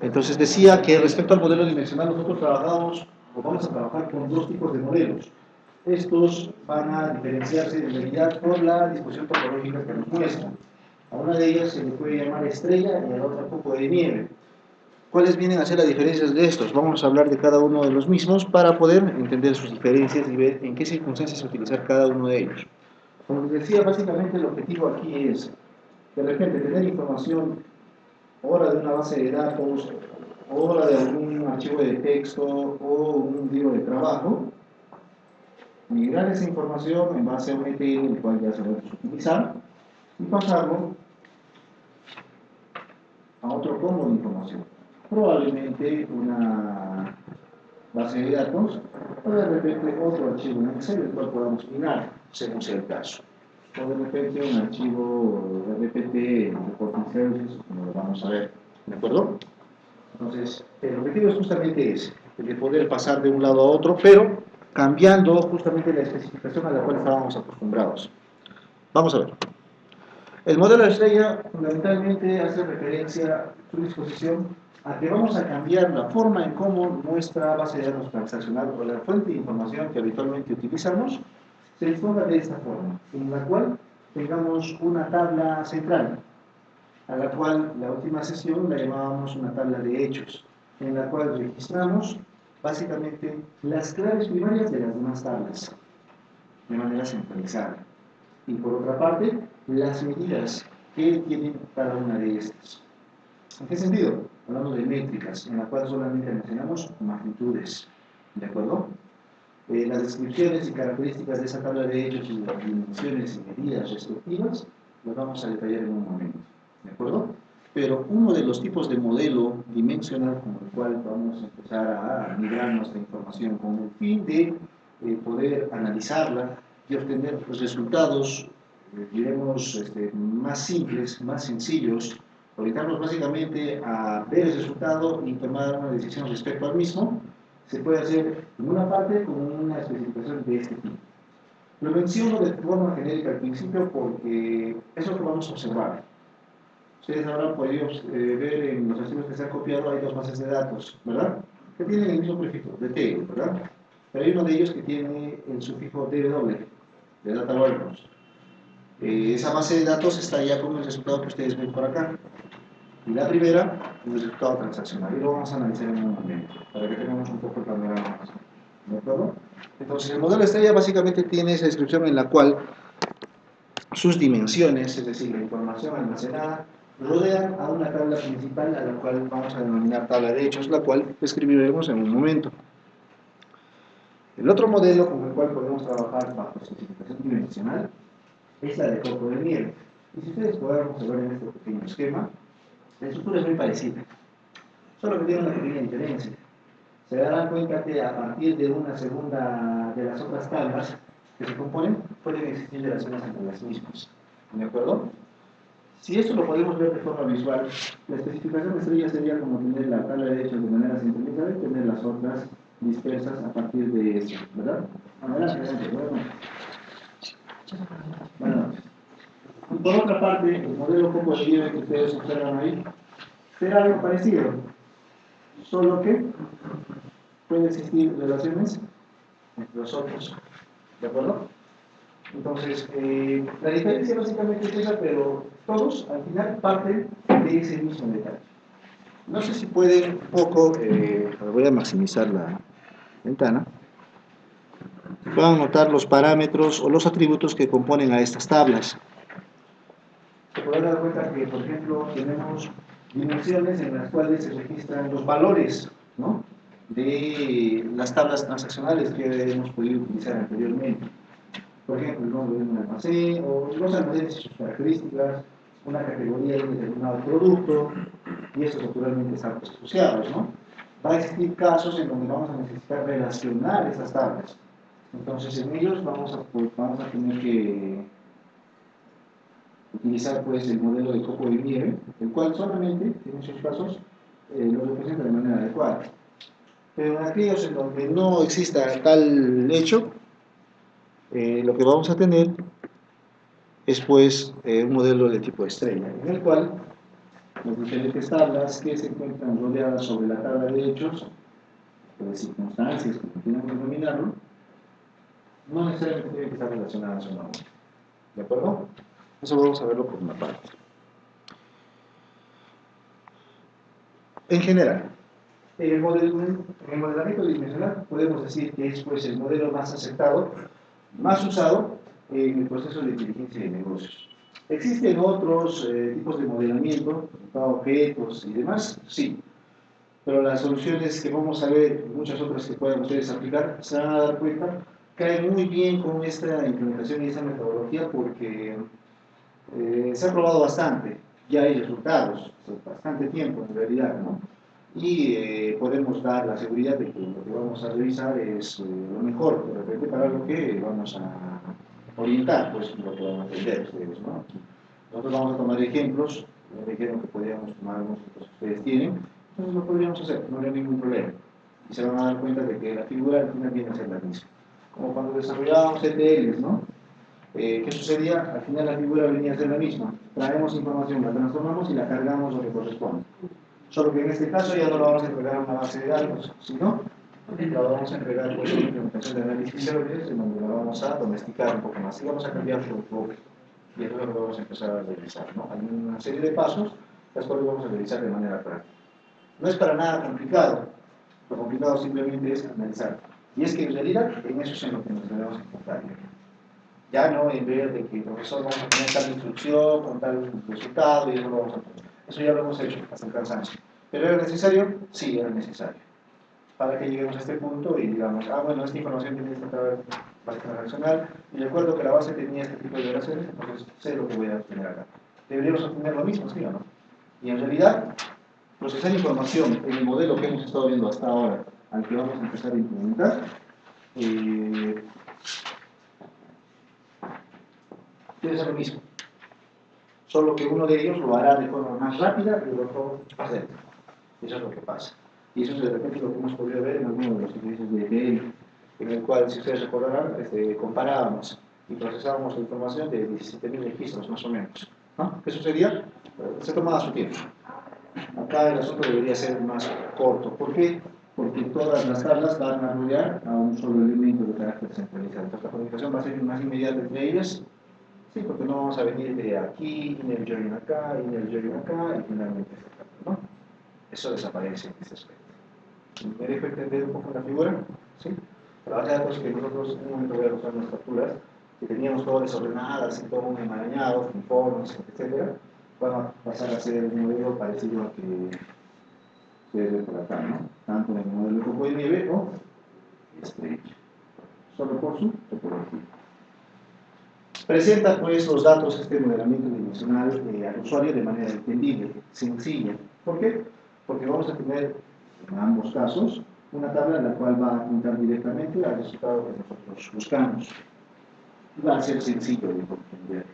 Entonces decía que respecto al modelo dimensional nosotros trabajamos o vamos a trabajar con dos tipos de modelos. Estos van a diferenciarse de realidad por la disposición topológica que nos muestran. A una de ellas se le puede llamar estrella y a la otra copo de nieve. ¿Cuáles vienen a ser las diferencias de estos? Vamos a hablar de cada uno de los mismos para poder entender sus diferencias y ver en qué circunstancias utilizar cada uno de ellos. Como les decía, básicamente el objetivo aquí es, de repente, tener información, hora de una base de datos, hora de algún archivo de texto o un libro de trabajo, migrar esa información en base a un ETL, el cual ya sabemos utilizar, y pasarlo a otro combo de información. Probablemente una base de datos o de repente otro archivo en Excel, el cual podamos minar, según sea el caso. O de repente un archivo de RPT en Reporting Services, como lo vamos a ver. ¿De acuerdo? Entonces, el objetivo es justamente ese, el de poder pasar de un lado a otro, pero cambiando justamente la especificación a la cual estábamos acostumbrados. Vamos a ver. El modelo de estrella fundamentalmente hace referencia, su disposición, a que vamos a cambiar la forma en cómo nuestra base de datos transaccional o la fuente de información que habitualmente utilizamos se disponga de esta forma, en la cual tengamos una tabla central, a la cual la última sesión la llamábamos una tabla de hechos, en la cual registramos básicamente las claves primarias de las demás tablas, de manera centralizada. Y por otra parte, las medidas que tienen cada una de estas. ¿En qué sentido? Hablamos de métricas, en la cual solamente mencionamos magnitudes, ¿de acuerdo? Las descripciones y características de esa tabla de hechos y las dimensiones y medidas respectivas las vamos a detallar en un momento, ¿de acuerdo? Pero uno de los tipos de modelo dimensional con el cual vamos a empezar a migrar nuestra información con el fin de poder analizarla y obtener los resultados, diremos, más simples, más sencillos, orientarnos básicamente a ver el resultado y tomar una decisión respecto al mismo, se puede hacer en una parte con una especificación de este tipo. Lo menciono de forma genérica al principio porque es lo que vamos a observar. Ustedes habrán podido ver en los archivos que se han copiado, hay dos bases de datos, ¿verdad? Que tienen el mismo prefijo, DT, ¿verdad? Pero hay uno de ellos que tiene el sufijo DW, de Data Warehouse. Esa base de datos está ya con el resultado que ustedes ven por acá. Y la primera, el resultado transaccional. Y lo vamos a analizar en un momento, para que tengamos un poco el panorama. ¿De acuerdo? Entonces, el modelo estrella básicamente tiene esa descripción en la cual sus dimensiones, es decir, la información almacenada, rodean a una tabla principal a la cual vamos a denominar tabla de hechos, la cual describiremos en un momento. El otro modelo con el cual podemos trabajar bajo especificación dimensional es la de copo de nieve. Y si ustedes pueden observar en este pequeño esquema, la estructura es muy parecida, solo que tiene una pequeña diferencia. Se darán cuenta que a partir de una segunda de las otras tablas que se componen, pueden existir relaciones entre las mismas. ¿De acuerdo? Si esto lo podemos ver de forma visual, la especificación de estrella sería como tener la tabla de hechos de manera centralizada y tener las otras dispersas a partir de eso, ¿verdad? Adelante, buenas noches. Y por otra parte, el modelo copo de nieve que ustedes observan ahí será algo parecido, solo que pueden existir relaciones entre los otros, ¿de acuerdo? Entonces, la diferencia básicamente es esa, pero todos al final parten de ese mismo detalle. No sé si pueden un poco, voy a maximizar la ventana, puedan notar los parámetros o los atributos que componen a estas tablas. Se podrán dar cuenta que, por ejemplo, tenemos dimensiones en las cuales se registran los valores, ¿no?, de las tablas transaccionales que hemos podido utilizar anteriormente. Por ejemplo, el nombre de un almacén o los almacenes y sus características, una categoría de un determinado producto, y estos naturalmente están asociados, ¿no? Va a existir casos en donde vamos a necesitar relacionar esas tablas. Entonces, en ellos vamos a tener que utilizar pues el modelo de copo de nieve, el cual solamente, en muchos casos, lo representa de manera adecuada. Pero en aquellos en donde no exista tal hecho, lo que vamos a tener es pues un modelo de tipo estrella, en el cual las diferentes tablas que se encuentran rodeadas sobre la tabla de hechos, o de circunstancias, que tenemos que denominarlo, no necesariamente tienen que estar relacionadas una a otra. ¿De acuerdo? Eso vamos a verlo por una parte. En general, en el modelamiento dimensional podemos decir que es pues, el modelo más aceptado, más usado en el proceso de inteligencia de negocios. ¿Existen otros tipos de modelamiento, para objetos y demás? Sí, pero las soluciones que vamos a ver y muchas otras que puedan ustedes aplicar, se van a dar cuenta, caen muy bien con esta implementación y esta metodología porque se ha probado bastante, ya hay resultados, bastante tiempo en realidad, ¿no? Y podemos dar la seguridad de que lo que vamos a revisar es lo mejor, de repente para lo que vamos a orientar, pues lo que van a aprender ustedes, ¿no? Nosotros vamos a tomar ejemplos, me dijeron que podríamos tomar algunos que ustedes tienen, entonces lo podríamos hacer, no habría ningún problema. Y se van a dar cuenta de que la figura al final viene a ser la misma. Como cuando desarrollábamos ETLs, ¿no? ¿Qué sucedía? Al final la figura venía a ser la misma. Traemos información, la transformamos y la cargamos donde corresponde. Solo que en este caso ya no lo vamos a entregar a una base de datos, sino la vamos a entregar con una implementación de análisis services en donde la vamos a domesticar un poco más y vamos a cambiar su enfoque. Y eso es lo que vamos a empezar a realizar, ¿no? Hay una serie de pasos, las cuales vamos a realizar de manera práctica. No es para nada complicado, lo complicado simplemente es analizar. Y es que en realidad en eso es en lo que nos debemos enfocar. Ya no en ver de que profesor vamos a tener tal instrucción con tal resultado y eso lo vamos a poner. Eso ya lo hemos hecho hasta el cansancio. ¿Pero era necesario? Sí, era necesario. Para que lleguemos a este punto y digamos, bueno, esta información tiene esta tabla básica relacional y recuerdo que la base tenía este tipo de relaciones, entonces sé lo que voy a obtener acá. Deberíamos obtener lo mismo, ¿sí o no? Y en realidad, procesar información en el modelo que hemos estado viendo hasta ahora, al que vamos a empezar a implementar, debe ser lo mismo. Solo que uno de ellos lo hará de forma más rápida y el otro más lenta. Eso es lo que pasa. Y eso es de repente lo que hemos podido ver en algunos de los ejercicios de ETL, en el cual, si ustedes recordarán, comparábamos y procesábamos la información de 17.000 registros más o menos. ¿No? ¿Qué sucedía? Se tomaba su tiempo. Acá el asunto debería ser más corto. ¿Por qué? Porque todas las tablas van a rodear a un solo elemento de carácter centralizado. Entonces la comunicación va a ser más inmediata entre ellas. Sí, porque no vamos a venir de aquí, y el join acá, y el join acá, y finalmente acá, ¿no? Eso desaparece en este aspecto. ¿Me dejo entender un poco la figura? ¿Sí? La base de datos que nosotros en un momento voy a usar las capturas, que teníamos todo desordenadas y todo un enmarañado, informes, etc., van a pasar a ser un modelo parecido al que se ve por acá, ¿no? Tanto en el modelo de copo de nieve o estrecho, solo por su topología. Presenta pues los datos este modelamiento dimensional al usuario de manera entendible, sencilla. ¿Por qué? Porque vamos a tener en ambos casos una tabla en la cual va a apuntar directamente al resultado que nosotros buscamos. Va a ser sencillo de comprender.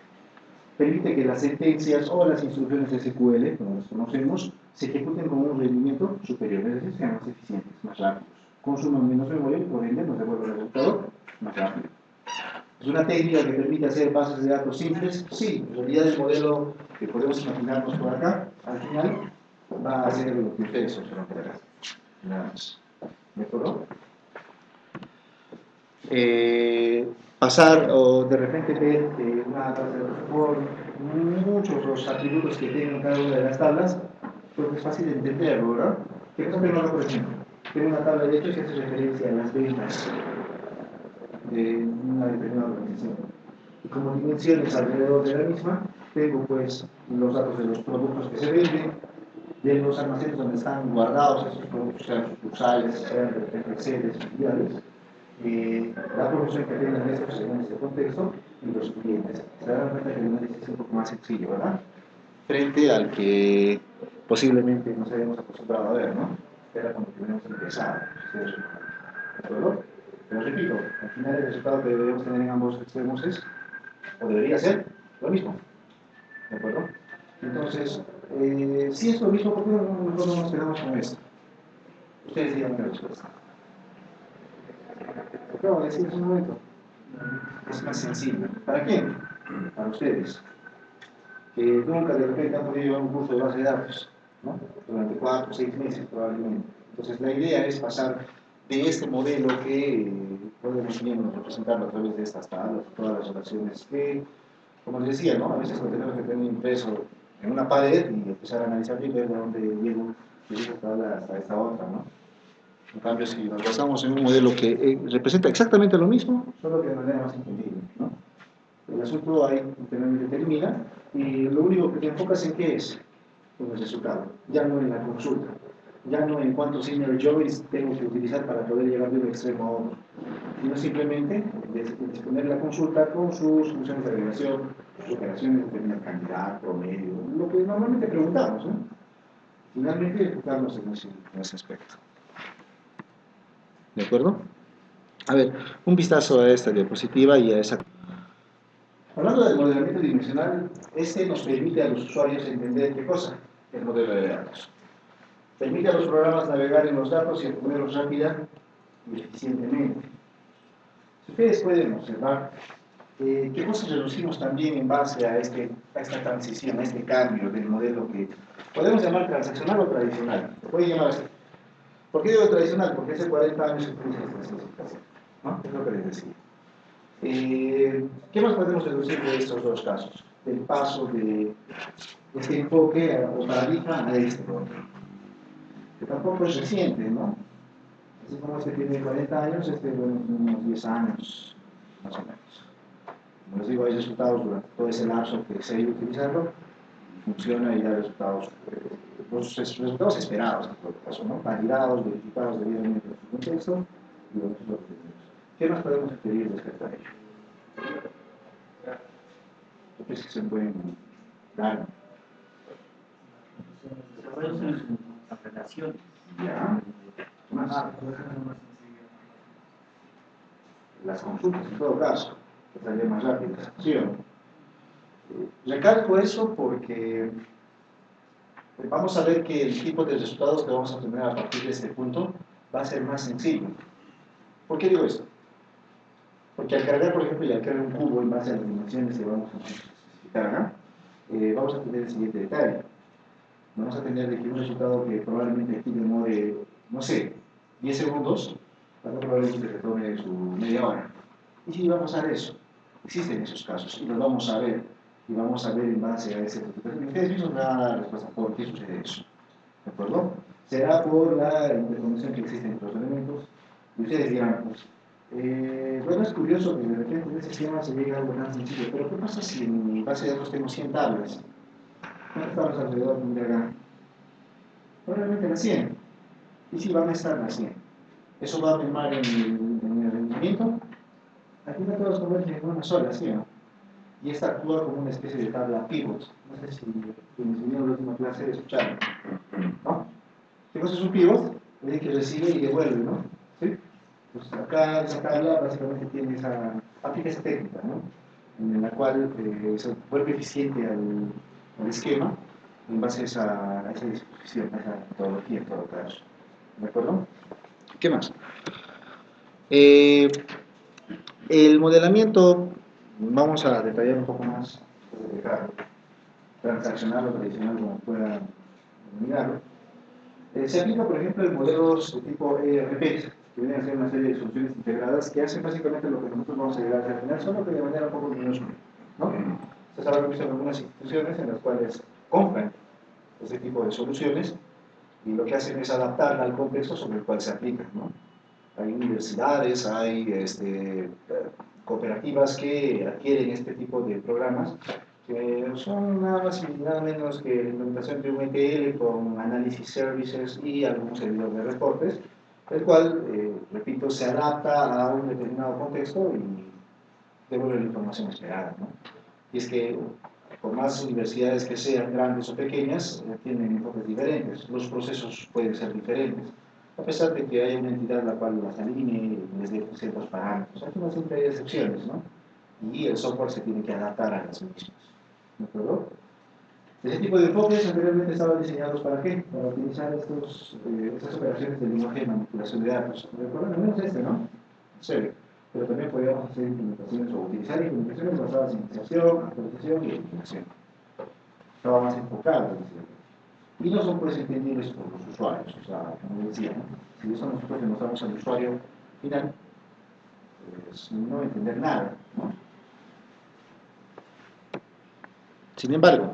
Permite que las sentencias o las instrucciones SQL, como las conocemos, se ejecuten con un rendimiento superior, es decir, sean más eficientes, más rápidos. Consuman menos memoria y por ende nos devuelve el resultado más rápido. ¿Es una técnica que permite hacer bases de datos simples? Sí, en realidad el modelo que podemos imaginarnos por acá, al final, va a ser lo que ustedes observarán. Nada más. ¿De acuerdo? Pasar o de repente ver una base de datos por muchos los atributos que tienen cada una de las tablas, creo que es fácil de entenderlo, ¿verdad? ¿Qué cosa tengo acá, por ejemplo? Tengo una tabla de hechos que hace referencia a las ventas de una determinada organización. Y como dimensiones alrededor de la misma, tengo pues los datos de los productos que se venden, de los almacenes donde están guardados esos productos, sean sucursales, sean de repente sedes, filiales, la producción que tengan estos en este contexto y los clientes. Se dan cuenta que el análisis es un poco más sencillo, ¿verdad? Frente al que posiblemente nos hayamos acostumbrado a ver, ¿no? Era cuando tenemos empezado. ¿De acuerdo? Pero repito, al final el resultado que deberíamos tener en ambos extremos es, o debería ser, lo mismo. ¿De acuerdo? Entonces, si es lo mismo, ¿por qué no nos quedamos con esto? Ustedes digan la respuesta. Lo acabo de decir hace un momento. Es más sencillo. ¿Para quién? Para ustedes. que nunca de repente han podido llevar un curso de base de datos, ¿no? Durante 4 o 6 meses probablemente. Entonces la idea es pasar de este modelo que podemos bien representarlo a través de estas tablas, todas las relaciones que, como les decía, ¿no? A veces lo tenemos que tener impreso en una pared y empezar a analizar y ver de dónde llego de esta tabla hasta esta otra, ¿no? En cambio, si nos basamos en un modelo que representa exactamente lo mismo, solo que de manera más entendible, ¿no? El asunto ahí literalmente termina y lo único que te enfocas en qué es, en el resultado, ya no en la consulta, ya no en cuántos inner joins tengo que utilizar para poder llegar de un extremo a otro, sino simplemente disponer la consulta con sus funciones de agregación, sus operaciones de determinar cantidad, promedio, lo que normalmente preguntamos, ¿no? Finalmente, enfocarnos en ese aspecto. ¿De acuerdo? A ver, un vistazo a esta diapositiva y a esa. Hablando del modelamiento dimensional, este nos permite a los usuarios entender qué cosa, el modelo de datos. Permite a los programas navegar en los datos y obtenerlos rápida y eficientemente. Si ustedes pueden observar, qué cosas reducimos también en base a esta transición, a este cambio del modelo que podemos llamar transaccional o tradicional. Se puede llamar así. ¿Por qué digo tradicional? Porque hace 40 años se utiliza esta clasificación, ¿no? Es lo que les decía. ¿Qué más podemos deducir de estos dos casos? Del paso de este enfoque o paradigma a este otro. Que tampoco es reciente, ¿no? Así como este tiene 40 años, este bueno, unos 10 años, más o menos. Como les digo, hay resultados durante todo ese lapso que se ha ido utilizando, funciona y da resultados, los resultados esperados en todo caso, ¿no? Validados, verificados debidamente en su contexto y los objetivos. ¿Qué más podemos inferir respecto a ello? Yo pienso que se pueden dar. Las relaciones. Ya. Más. Las consultas, en todo caso, que salían más rápidas. ¿Sí o no? Recalco eso porque vamos a ver que el tipo de resultados que vamos a obtener a partir de este punto va a ser más sencillo. ¿Por qué digo esto? Porque al cargar, por ejemplo, y al crear un cubo en base a las dimensiones que vamos a especificar acá, vamos a tener el siguiente detalle. Vamos a tener de que un resultado que probablemente aquí demore, no sé, 10 segundos, probablemente se tome su media hora. Y si vamos a ver eso, existen esos casos y los vamos a ver. Y vamos a ver en base a ese resultado. Y ustedes mismos me dan la respuesta por qué sucede eso. ¿De acuerdo? Será por la interconexión que existe entre los elementos. Y ustedes dirán, pues, bueno, es curioso que de repente en ese esquema se llegue a algo tan sencillo, pero ¿qué pasa si en mi base de datos tengo 100 tablas? ¿Cuántas tablas alrededor tendré acá? Probablemente las 100. ¿Y si van a estar las 100? ¿Eso va a mermar en el rendimiento? Aquí no todos convergen en una sola, ¿sí o no? Y esta actúa como una especie de tabla pivot. No sé si quienes vinieron en la última clase escucharon, ¿no? ¿Qué cosa es un pivot? Es decir, que recibe y devuelve, ¿no? ¿Sí? Pues acá esa tabla básicamente tiene aplica esa técnica, ¿no? En la cual se vuelve eficiente al esquema en base a esa disposición, a esa metodología en todo caso. ¿De acuerdo? ¿Qué más? El modelamiento, vamos a detallar un poco más, transaccional o tradicional, como puedan mirarlo. Se aplica, por ejemplo, en modelos de tipo ERP, que vienen a ser una serie de soluciones integradas que hacen básicamente lo que nosotros vamos a llegar a hacer al final, solo que de manera un poco minúscula, ¿no? Ustedes habrán visto en algunas instituciones en las cuales compran este tipo de soluciones y lo que hacen es adaptarla al contexto sobre el cual se aplican, ¿no? Hay universidades, hay cooperativas que adquieren este tipo de programas que son nada más y nada menos que la implementación de un ETL con análisis services y algún servidor de reportes, el cual, repito, se adapta a un determinado contexto y devuelve la información esperada, ¿no? Y es que, por más universidades que sean grandes o pequeñas, tienen enfoques diferentes, los procesos pueden ser diferentes, a pesar de que haya una entidad la cual las alinee desde ciertos parámetros. Aquí no siempre hay excepciones, ¿no? Y el software se tiene que adaptar a las mismas. ¿De acuerdo? Ese tipo de enfoques anteriormente estaban diseñados ¿para qué? Para utilizar estas operaciones de lenguaje de manipulación de datos. ¿De acuerdo? Al menos ¿no? Sí. Pero también podríamos hacer implementaciones o utilizar implementaciones basadas en iniciación, actualización y eliminación. estaba más enfocado el diseño. Y no son pues entendibles por los usuarios, o sea, como decía, ¿no? Si eso nosotros le mostramos al usuario final, pues no entender nada, ¿no? Sin embargo,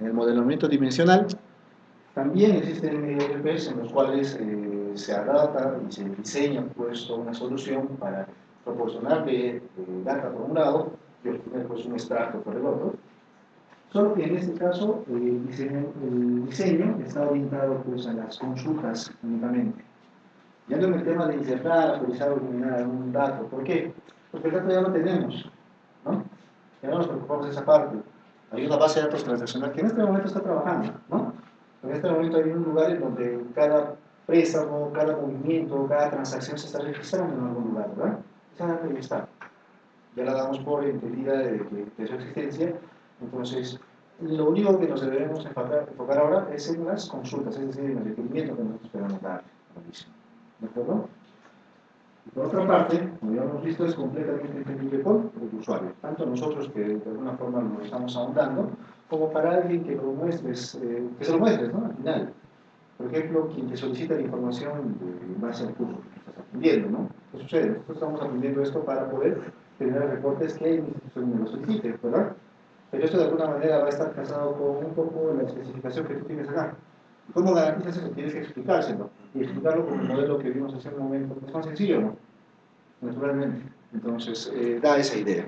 en el modelamiento dimensional también existen ERPs en los cuales se adapta y se diseña pues toda una solución para proporcionarle data por un lado y obtener pues un extracto por el otro. Solo que en este caso el diseño está orientado pues a las consultas únicamente. Ya no en el tema de insertar, actualizar o eliminar algún dato. ¿Por qué? Porque el dato ya lo tenemos, ¿no? Ya no nos preocupamos de esa parte. Hay una base de datos transaccional que en este momento está trabajando, ¿no? En este momento hay un lugar en donde cada préstamo, cada movimiento, cada transacción se está registrando en algún lugar, ¿verdad? Esa data ya está. Ya la damos por entendida de su existencia. Entonces, lo único que nos debemos enfocar ahora es en las consultas, es decir, en el requerimiento que nosotros esperamos dar. ¿De acuerdo? Y por otra parte, como ya hemos visto, es completamente entendible por el usuario, tanto nosotros que de alguna forma lo estamos ahondando, como para alguien que lo muestres, que se lo muestres, ¿no? Al final. Por ejemplo, quien te solicita la información en base al curso que estás aprendiendo, ¿no? ¿Qué sucede? Nosotros estamos aprendiendo esto para poder generar reportes que la institución me lo solicite, ¿verdad? Pero esto de alguna manera va a estar casado con un poco la especificación que tú tienes acá. ¿Cómo garantizas eso? Tienes que explicárselo. Y explicarlo con el modelo que vimos hace un momento. Es más sencillo, ¿no? Naturalmente. Entonces, da esa idea.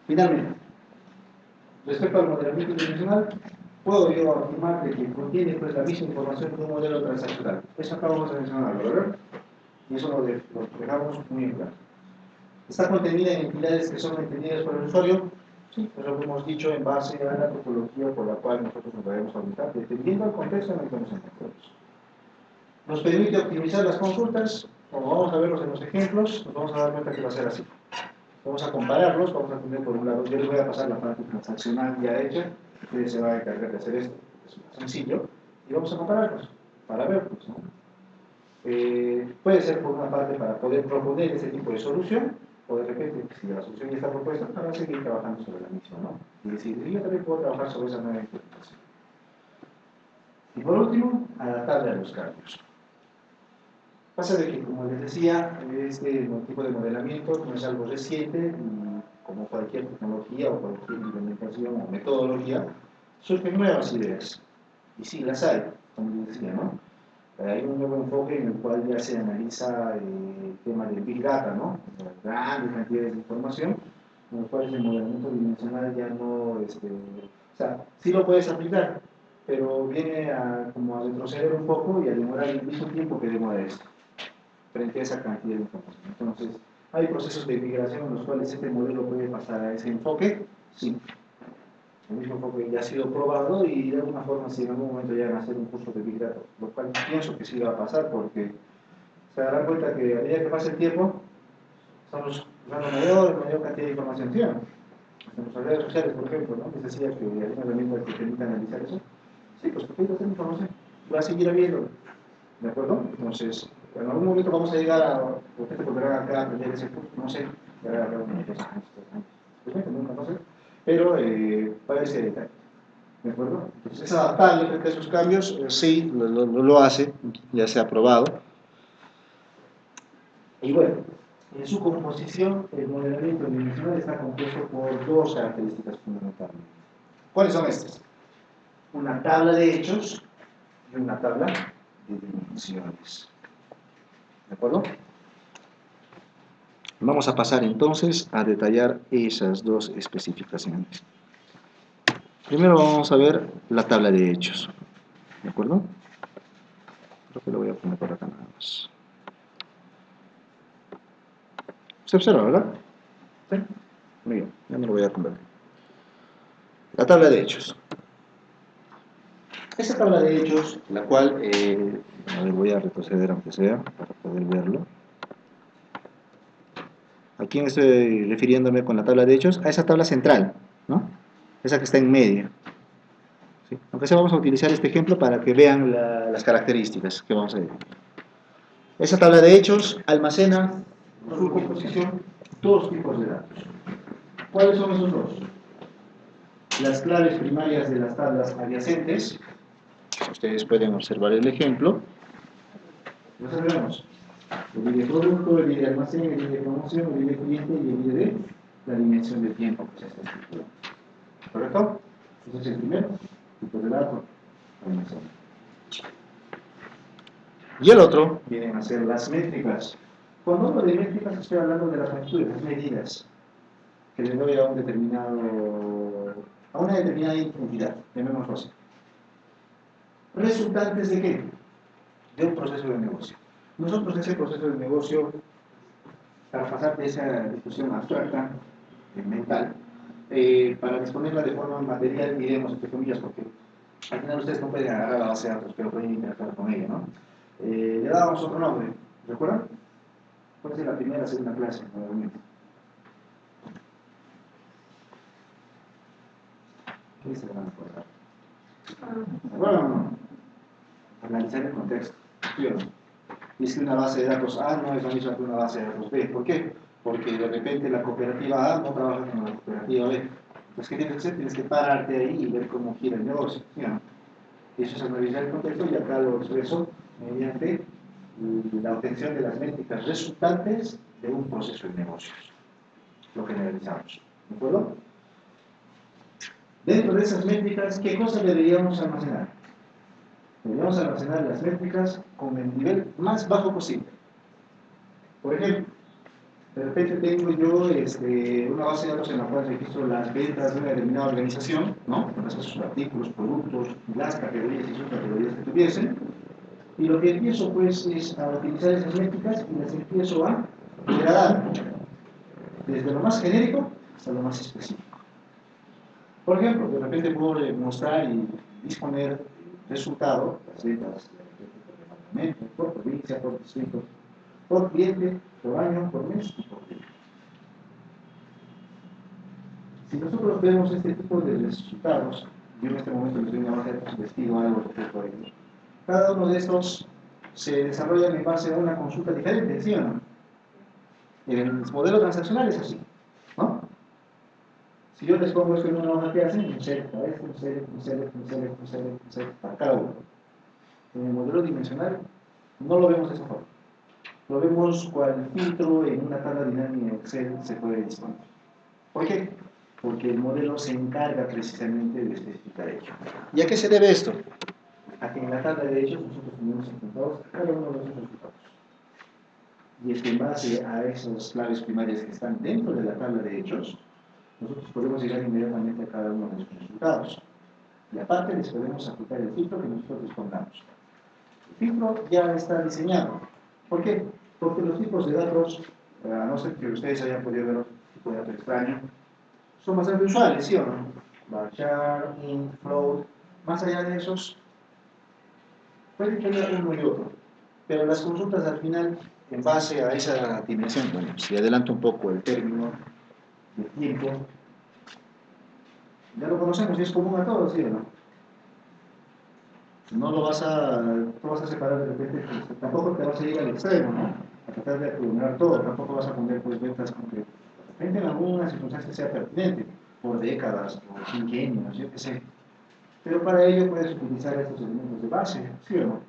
Finalmente, respecto al modelamiento dimensional, puedo yo afirmar de que contiene pues, la misma información que un modelo transaccional. Eso acabamos de mencionarlo, ¿verdad? Y eso lo dejamos muy en claro. Está contenida en entidades que son entendidas por el usuario. Sí, eso lo hemos dicho en base a la topología por la cual nosotros nos debemos orientar, dependiendo del contexto en el que nos encontremos. Nos permite optimizar las consultas, como vamos a verlos en los ejemplos, nos vamos a dar cuenta que va a ser así. Vamos a compararlos, vamos a tener por un lado, yo les voy a pasar la parte transaccional ya hecha, ustedes se van a encargar de hacer esto, es más sencillo, y vamos a compararlos para verlos, ¿no? Puede ser por una parte para poder proponer ese tipo de solución, o de repente, si la solución ya está propuesta, para seguir trabajando sobre la misma, ¿no? Y decir, yo también puedo trabajar sobre esa nueva implementación. Y por último, adaptarle a los cambios. Pasa de que, como les decía, este tipo de modelamiento no es algo reciente y como cualquier tecnología o cualquier implementación o metodología, surgen nuevas ideas. Y sí, las hay, como les decía, ¿no? Hay un nuevo enfoque en el cual ya se analiza el tema del Big Data, ¿no? Grandes cantidades de información, en los cuales el modelamiento dimensional ya no, o sea, sí lo puedes aplicar, pero viene como a retroceder un poco y a demorar el mismo tiempo que demora esto, frente a esa cantidad de información. Entonces, hay procesos de migración en los cuales este modelo puede pasar a ese enfoque, sí. El mismo enfoque ya ha sido probado y de alguna forma si en algún momento llegan a hacer un curso de Big Data, lo cual pienso que sí va a pasar porque se darán cuenta que a medida que pasa el tiempo estamos usando mayor cantidad de información. ¿Sí? En nuestras redes sociales, por ejemplo, ¿no? Les decía que hay una herramienta que permite analizar eso. Sí, pues porque hay que hacer información. Va a seguir habiendo. ¿De acuerdo? Entonces, en algún momento vamos a llegar a, ustedes volverán acá a aprender ese curso, no sé, ya habrá unos 2 años, 3 años, pues nunca, no sé, pero parece detalle. ¿De acuerdo? Entonces, es adaptable frente a esos cambios, sí, lo hace, ya se ha probado. Y bueno, en su composición, el modelamiento dimensional está compuesto por 2 características fundamentales. ¿Cuáles son estas? Una tabla de hechos y una tabla de dimensiones. ¿De acuerdo? Vamos a pasar entonces a detallar esas 2 especificaciones. Primero vamos a ver la tabla de hechos. ¿De acuerdo? Creo que lo voy a poner por acá nada más. ¿Se observa, verdad? ¿Sí? Muy bien, ya me lo voy a convertir. La tabla de hechos. Esta tabla de hechos, la cual, a ver, voy a retroceder aunque sea, para poder verlo. ¿A quién estoy refiriéndome con la tabla de hechos? A esa tabla central, ¿no? Esa que está en medio. ¿Sí? Aunque sea vamos a utilizar este ejemplo para que vean las características que vamos a ver. Esa tabla de hechos almacena en su composición 2 tipos de datos. ¿Cuáles son esos 2? las claves primarias de las tablas adyacentes. Ustedes pueden observar el ejemplo. Observemos. El ID de producto, el ID de almacén, el ID de promoción, el ID de cliente y el ID de la dimensión de tiempo que es esta estructura. ¿Correcto? Ese es el primer tipo de dato. Y el otro vienen a ser las métricas. Cuando hablo de métricas estoy hablando de las magnitudes, las medidas que le doy a un a una determinada entidad, llamémoslo así. ¿Resultantes de qué? De un proceso de negocio. Nosotros ese proceso de negocio, para pasar de esa discusión abstracta, mental, para disponerla de forma material, diremos entre comillas, porque al final ustedes no pueden agarrar la base de datos, pero pueden interactuar con ella, ¿no? Le dábamos otro nombre, ¿recuerdan? Puede ser la primera o segunda clase, nuevamente. ¿Qué se van a acordar? ¿Recuerdan o no? Analizar el contexto, ¿sí o no? Dice que una base de datos A no es la misma que una base de datos B. ¿Por qué? Porque de repente la cooperativa A no trabaja con la cooperativa B. Entonces, ¿qué tienes que hacer? Tienes que pararte ahí y ver cómo gira el negocio, ¿sí o no? Eso es analizar el contexto y acá lo expreso mediante la obtención de las métricas resultantes de un proceso de negocios. Lo generalizamos. ¿De acuerdo? Dentro de esas métricas, ¿qué cosas deberíamos almacenar? Deberíamos almacenar las métricas con el nivel más bajo posible. Por ejemplo, de repente tengo yo una base de datos en la cual registro las ventas de una determinada organización, ¿no? Con sus artículos, productos, las categorías y subcategorías que tuviesen. Y lo que empiezo pues es a utilizar esas métricas y las empiezo a degradar desde lo más genérico hasta lo más específico. Por ejemplo, de repente puedo mostrar y disponer resultado, las ventas por departamento, por provincia, por distrito, por cliente, por año, por mes y por tiempo. Si nosotros vemos este tipo de resultados, yo en este momento les doy una base de datos, les pido algo respecto a ellos. Cada uno de estos se desarrolla en base a una consulta diferente, ¿sí o no? En los modelos transaccionales así, ¿no? Si yo les pongo esto en una hoja, ¿qué hacen? Un select para esto, un select para cada uno. En el modelo dimensional no lo vemos de esa forma. Lo vemos cual filtro en una tabla dinámica en Excel se puede disponer. ¿Por qué? Porque el modelo se encarga precisamente de especificar ello. ¿Y a qué se debe esto? A que en la tabla de hechos nosotros tenemos encontrados cada uno de esos resultados. Y es que en base a esas claves primarias que están dentro de la tabla de hechos, nosotros podemos llegar inmediatamente a cada uno de esos resultados. Y aparte les podemos aplicar el filtro que nosotros pongamos. El filtro ya está diseñado. ¿Por qué? Porque los tipos de datos, a no ser que ustedes hayan podido ver otro tipo de datos extraño, son bastante usuales, ¿sí o no? Varchar, int, float, más allá de esos, puede que haya uno y otro. Pero las consultas al final, en base a esa dimensión, bueno, si adelanto un poco el término de tiempo, ya lo conocemos y es común a todos, ¿sí o no? No lo vas a separar de repente, pues, tampoco te vas a ir al extremo, ¿no? A tratar de acumular todo, tampoco vas a poner pues ventas con que de repente en alguna circunstancia sea pertinente, por décadas, por quinquenios, yo qué sé. Pero para ello puedes utilizar estos elementos de base, ¿sí o no?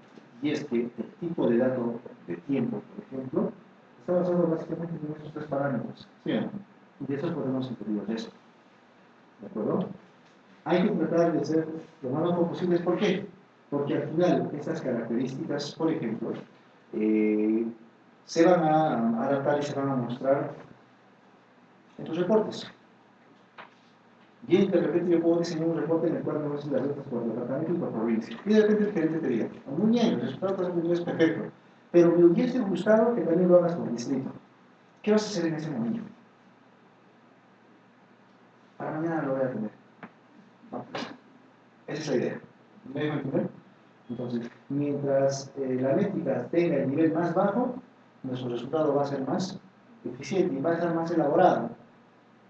Y es que el tipo de dato de tiempo, por ejemplo, está basado básicamente en esos tres parámetros, ¿sí o no? Y de eso podemos inferir el resto. ¿De acuerdo? Hay que tratar de ser lo más bajo posible. ¿Por qué? Porque al final estas características, por ejemplo, se van a adaptar y se van a mostrar en tus reportes. Y de repente yo puedo diseñar un reporte en el cual me muestre las ventas por departamento y por provincia. Y de repente el gerente te diga, muy bien, el resultado no es perfecto, pero me hubiese gustado que también lo hagas por distrito. ¿Qué vas a hacer en ese momento? Para mañana lo voy a tener. No, pues, esa es la idea. ¿Me dejo entender? Entonces, mientras la métrica tenga el nivel más bajo, nuestro resultado va a ser más eficiente y va a ser más elaborado.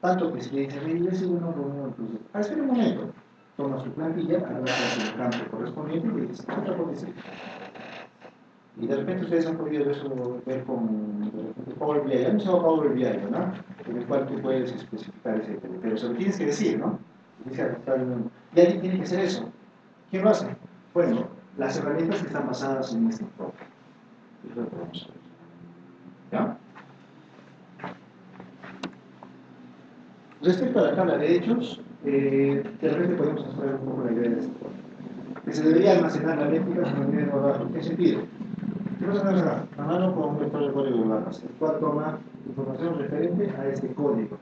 Tanto que si le dices, mire, yo sigo uno con uno, entonces, espera un momento, toma su plantilla, agarras el campo correspondiente y le dices, otra por distrito. Y de repente ustedes han podido ver con Power BI, ya no se llama Power BI, ¿verdad? En el cual tú puedes especificar ese, pero se lo tienes que decir, ¿no? Y alguien tiene que hacer eso. ¿Quién lo hace? Bueno, las herramientas que están basadas en este enfoque. Eso es lo que vamos a ver. ¿Ya? Respecto a la tabla de hechos, de repente podemos hacer un poco la idea de esto. Que se debería almacenar la métrica como nivel de barras. ¿Qué sentido? ¿Qué pasa con acá? A mano con un vector de código de barras, el cual toma información referente a este código.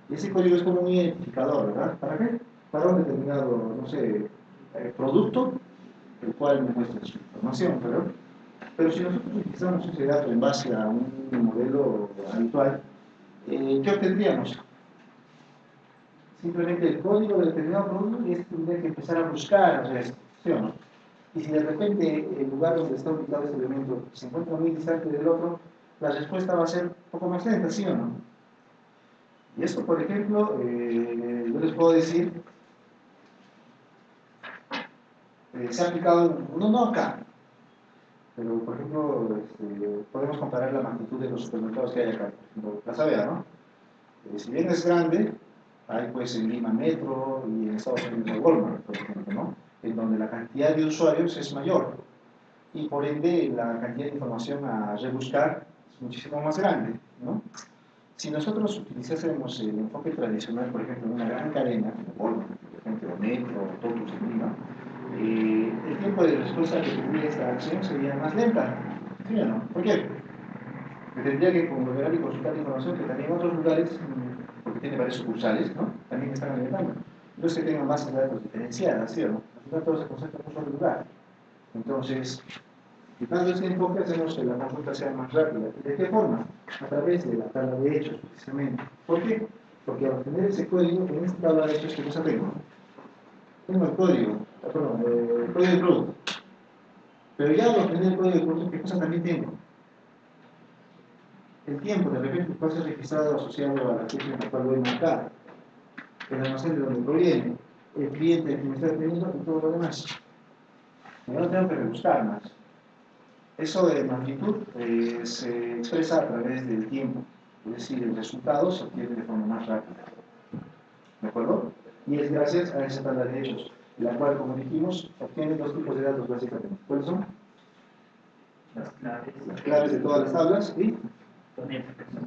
Y ese código es como un identificador, ¿verdad? ¿Para qué? Para un determinado, no sé, producto, el cual me muestra su información, ¿verdad? Pero si nosotros utilizamos ese dato en base a un modelo habitual, ¿qué obtendríamos? Simplemente el código de determinado producto y tendría que empezar a buscar el resto, ¿sí o no? Y si de repente el lugar donde está ubicado este elemento se encuentra muy distante del otro, la respuesta va a ser un poco más lenta, ¿sí o no? Y esto, por ejemplo, yo les puedo decir, se ha aplicado, no acá, pero por ejemplo, podemos comparar la magnitud de los supermercados que hay acá. Por ejemplo, Plaza Vea, ¿no? Si bien es grande, hay pues en Lima Metro y en Estados Unidos Walmart, por ejemplo, ¿no? En donde la cantidad de usuarios es mayor y por ende la cantidad de información a rebuscar es muchísimo más grande, ¿no? Si nosotros utilizásemos el enfoque tradicional, por ejemplo, en una gran cadena, como Walmart, por ejemplo, Metro, Autobús en Lima, el tiempo de respuesta que tendría esta acción sería más lenta, ¿sí o no? ¿Por qué? Porque tendría que conglomerar y consultar información que también en otros lugares, porque tiene varias sucursales, ¿no? También están alimentando. No es que tengan bases de datos diferenciadas, ¿sí o no? Al final todo se concentra en un solo lugar. Entonces, quitando este enfoque, hacemos que la consulta sea más rápida. ¿De qué forma? A través de la tabla de hechos, precisamente. ¿Por qué? Porque al obtener ese código, en esta tabla de hechos, ¿qué cosa tengo? Tengo el código, perdón, el código del producto. Pero ya al obtener el código del producto, ¿qué cosa también tengo? El tiempo, de repente, puede ser registrado asociado a la fecha en la cual voy a marcar, el almacén de donde proviene, el cliente que me está atendiendo y todo lo demás. Yo no tengo que rebuscar más. Eso de magnitud se expresa a través del tiempo, es decir, el resultado se obtiene de forma más rápida. ¿De acuerdo? Y es gracias a esa tabla de hechos, la cual, como dijimos, obtiene dos tipos de datos básicamente. ¿Cuáles son? Las claves de todas las tablas y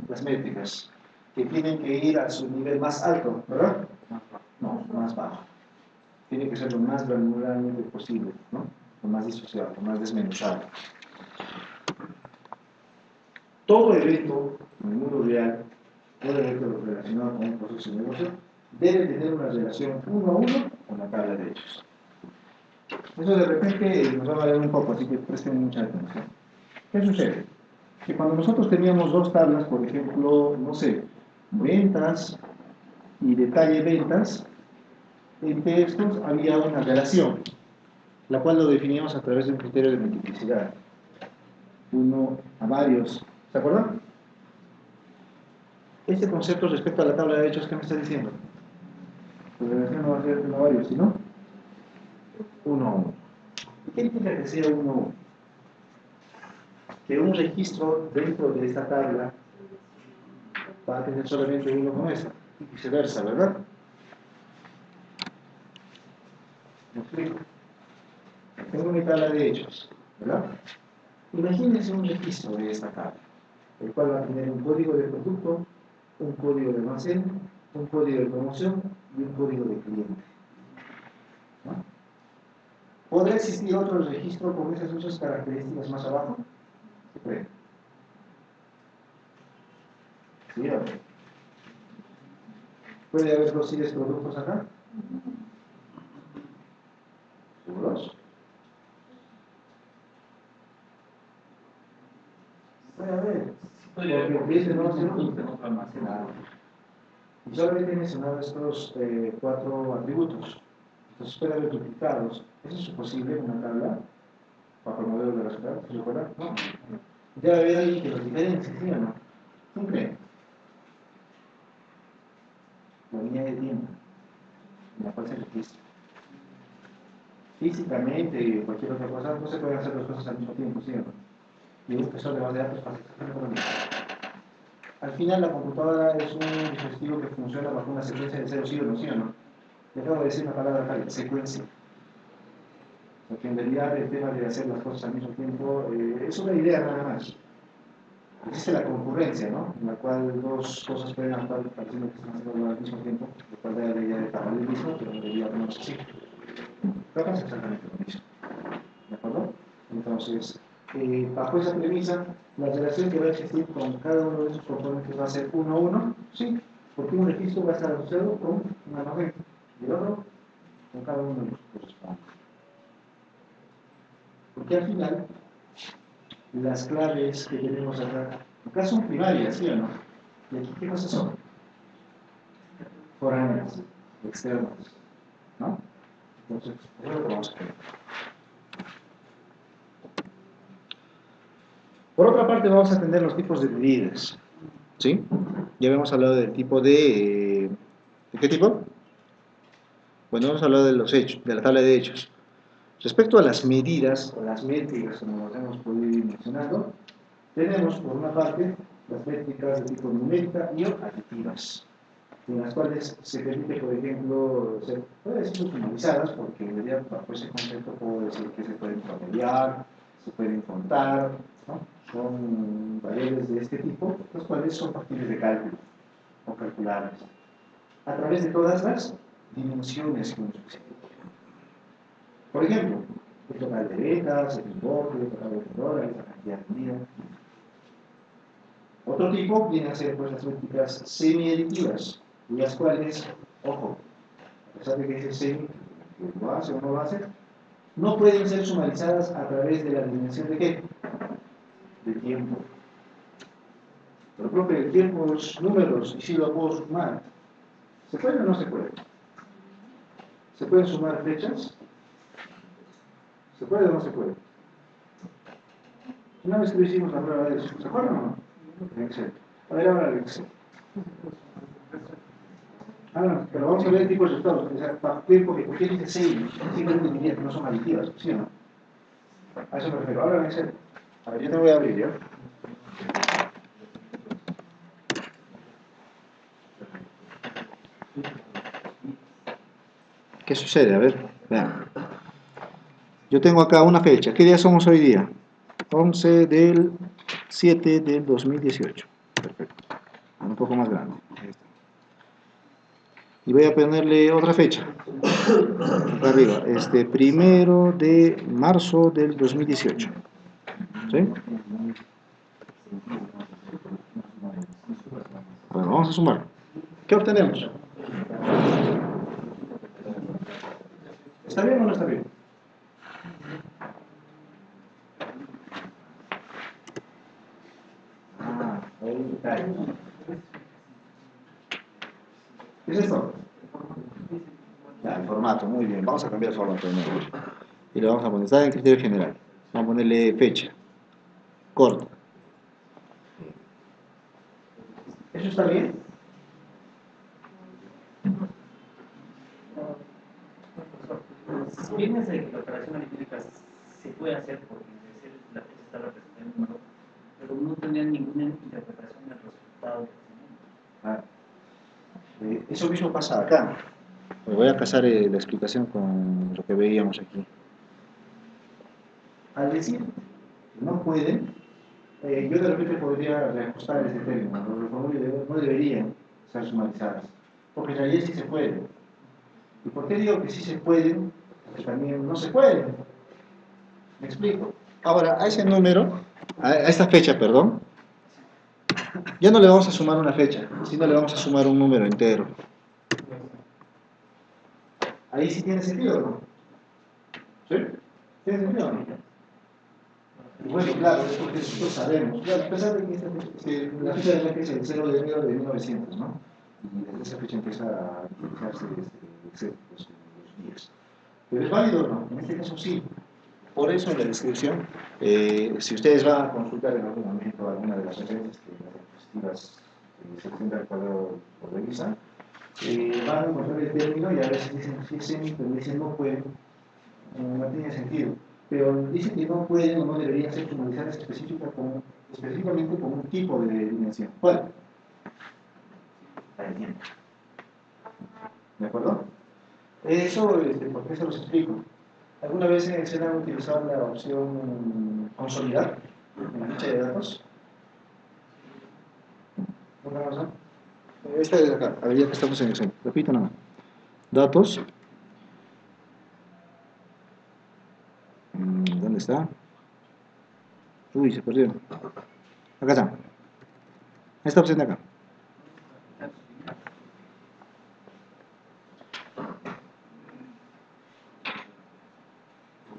las métricas, que tienen que ir a su nivel más alto, ¿verdad? No, más bajo. Tiene que ser lo más granularmente posible, ¿no? Lo más disociado, lo más desmenuzado. Todo evento en el mundo real, todo evento relacionado con un proceso de negocio, debe tener una relación uno a uno con la tabla de hechos. Eso de repente nos va a variar un poco, así que presten mucha atención. ¿Qué sucede? Que cuando nosotros teníamos dos tablas, por ejemplo, no sé, ventas y detalle ventas, entre estos había una relación, la cual lo definíamos a través de un criterio de multiplicidad. Uno a varios. ¿Se acuerdan? Este concepto respecto a la tabla de hechos, ¿qué me está diciendo? La relación no va a ser uno a varios, sino uno a uno. ¿Qué implica que sea uno a uno? Que un registro dentro de esta tabla va a tener solamente uno con esta, y viceversa, ¿verdad? ¿Me explico? Tengo mi tabla de hechos, ¿verdad? Imagínense un registro de esta tabla, el cual va a tener un código de producto, un código de almacén, un código de promoción y un código de cliente. ¿No? ¿Podrá existir otro registro con esas otras características más abajo? ¿Se cree? ¿Sí o no? ¿Puede haber dos series de productos acá? ¿Seguros? Puede haber. Porque el cliente no va a ser único. Y solamente he mencionado estos cuatro atributos. Entonces puede haber duplicados. ¿Eso es posible en una tabla? Bajo el modelo de resultados, ¿se recuerda? No. Debe haber alguien que los diferencie, ¿sí o no? ¿Quién cree? La línea de tiempo, en la cual se registra. Físicamente o cualquier otra cosa, no se pueden hacer dos cosas al mismo tiempo, ¿sí o no? Y un gestor de base de datos pasa exactamente lo mismo. Al final, la computadora es un dispositivo que funciona bajo una secuencia de ceros y unos, ¿sí o no? Le acabo de decir una palabra acá, secuencia. Porque en realidad el tema de hacer las cosas al mismo tiempo es una idea nada más. Existe la concurrencia, ¿no? En la cual dos cosas pueden actuar pareciendo que están haciendo al mismo tiempo, lo cual da la idea de paralelismo, pero en realidad no es así. Pero acá es exactamente lo mismo. ¿De acuerdo? Entonces, bajo esa premisa, la relación que va a existir con cada uno de esos componentes va a ser 1 a 1, sí, porque un registro va a estar asociado con un almacén y el otro con cada uno de los que corresponde. Porque al final, las claves que tenemos acá son primarias, ¿sí o no? ¿Y aquí qué cosas son? Foráneas, externas, ¿no? Entonces, eso es lo que vamos a ver. Por otra parte, vamos a atender los tipos de medidas, ¿sí? Ya habíamos hablado del tipo de... ¿de qué tipo? Bueno, hemos hablado de los hechos, de la tabla de hechos. Respecto a las medidas o las métricas, como las hemos podido ir mencionando, tenemos por una parte las métricas de tipo numérica y o aditivas, en las cuales se permite, por ejemplo, pueden ser normalizadas, porque en realidad bajo ese concepto puedo decir que se pueden promediar, se pueden contar, ¿no? Son variables de este tipo, las cuales son factibles de cálculo o calculables, a través de todas las dimensiones que uno especifica. Por ejemplo, el total de ventas, el importe, el total de dólares, la cantidad de dinero. Otro tipo viene a ser pues, las métricas semi-aditivas, las cuales, ojo, a pesar de que dice semi, que lo hace o no lo hace, no pueden ser sumarizadas a través de la dimensión de qué? De tiempo. Pero profe, el tiempo es números y si lo puedo sumar. ¿Se puede o no se puede? ¿Se pueden sumar fechas? ¿Se puede o no se puede? Una vez que lo hicimos la prueba de eso, ¿se acuerdan o no? En Excel. A ver ahora el Excel. Ah, no, pero vamos a ver el tipo de resultados. O sea, ¿por qué dice 6? Simplemente diría que no son aditivas, ¿sí o no? A eso me refiero. Ahora en Excel. A ver, yo te voy a abrir, ¿ya? ¿Qué sucede? A ver, vean. Yo tengo acá una fecha. ¿Qué día somos hoy día? 11 del 7 del 2018. Perfecto. Un poco más grande. Ahí está. Y voy a ponerle otra fecha. Acá arriba. Primero de marzo del 2018. ¿Sí? Bueno, vamos a sumar. ¿Qué obtenemos? ¿Está bien o no está bien? ¿Qué es esto? Ya, el formato, muy bien. Vamos a cambiar el formato de nuevo. Y le vamos a poner, está en criterio general. Vamos a ponerle fecha. Corta. ¿Eso está bien? Fíjense que la operación aritmética se puede hacer porque la fecha está representada en un número, pero no tendría ninguna interpretación del resultado. Eso mismo pasa acá. Voy a casar la explicación con lo que veíamos aquí. Al decir que no pueden, yo de repente podría reajustar este término. Los reformularios no deberían ser sumarizadas, porque en realidad sí se puede. ¿Y por qué digo que sí se pueden? Porque también no se pueden. ¿Me explico? Ahora, a ese número, a esta fecha, perdón, ya no le vamos a sumar una fecha, sino le vamos a sumar un número entero. Ahí sí tiene sentido, ¿no? ¿Sí? ¿Tiene sentido o no? Y bueno, claro, es porque nosotros sabemos, claro, a pesar de que la fecha de la que es el 0 de enero de 1900, ¿no? Y desde esa fecha empieza a utilizarse los días. ¿Pero es válido o no? En este caso sí. Por eso en la descripción, si ustedes van a consultar en algún momento alguna de las referencias que las diapositivas se presentan cuando lo revisan, van a encontrar el término y a veces dicen sí, sí, pero dicen no pueden, no tiene sentido. Pero dicen que no pueden o no deberían ser formalizadas específicamente con un tipo de dimensión. ¿Cuál? La del tiempo. ¿De acuerdo? Eso, ¿por qué se los explico? ¿Alguna vez en Excel han utilizado la opción consolidar en la ficha de datos? ¿Una razón? Esta es acá, a ver, ya que estamos en Excel. Repito nada más. Datos. ¿Dónde está? Uy, se perdió. Acá está. Esta opción de acá.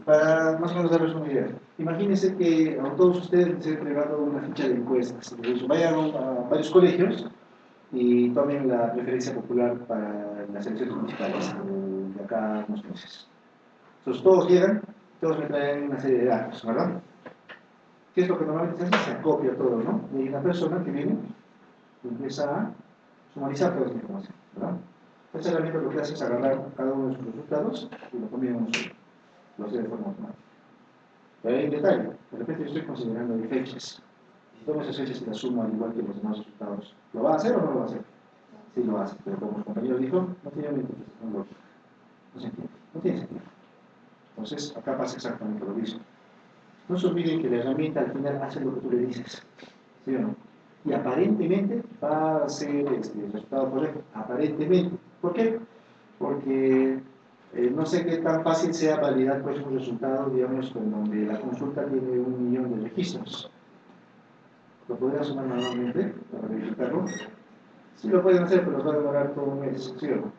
Para más o menos darles una idea. Imagínense que a todos ustedes les he entregado una ficha de encuestas. Vayan a varios colegios y tomen la preferencia popular para las elecciones municipales de acá a unos meses. Entonces todos llegan, todos me traen una serie de datos, ¿verdad? ¿Qué es lo que normalmente se hace? Se acopia todo, ¿no? Y hay una persona que viene y empieza a sumarizar toda esa información, ¿verdad? Esta herramienta lo que hace es agarrar cada uno de sus resultados y lo combina en uno solo. Lo hace de forma automática. Pero hay un detalle, de repente yo estoy considerando de fechas. Si tomo esas fechas y las sumo al igual que los demás resultados, ¿lo va a hacer o no lo va a hacer? Sí lo hace, pero como los compañeros dijo, no tiene una interpretación lógica. No se entiende, no tiene sentido. Entonces, acá pasa exactamente lo mismo. No se olviden que la herramienta al final hace lo que tú le dices, ¿sí o no? Y aparentemente va a ser el resultado correcto, aparentemente. ¿Por qué? Porque no sé qué tan fácil sea validar pues, un resultado, digamos, con donde la consulta tiene 1.000.000 de registros. ¿Lo podrían sumar manualmente para verificarlo? Sí lo pueden hacer, pero les va a demorar todo un mes, ¿sí o no?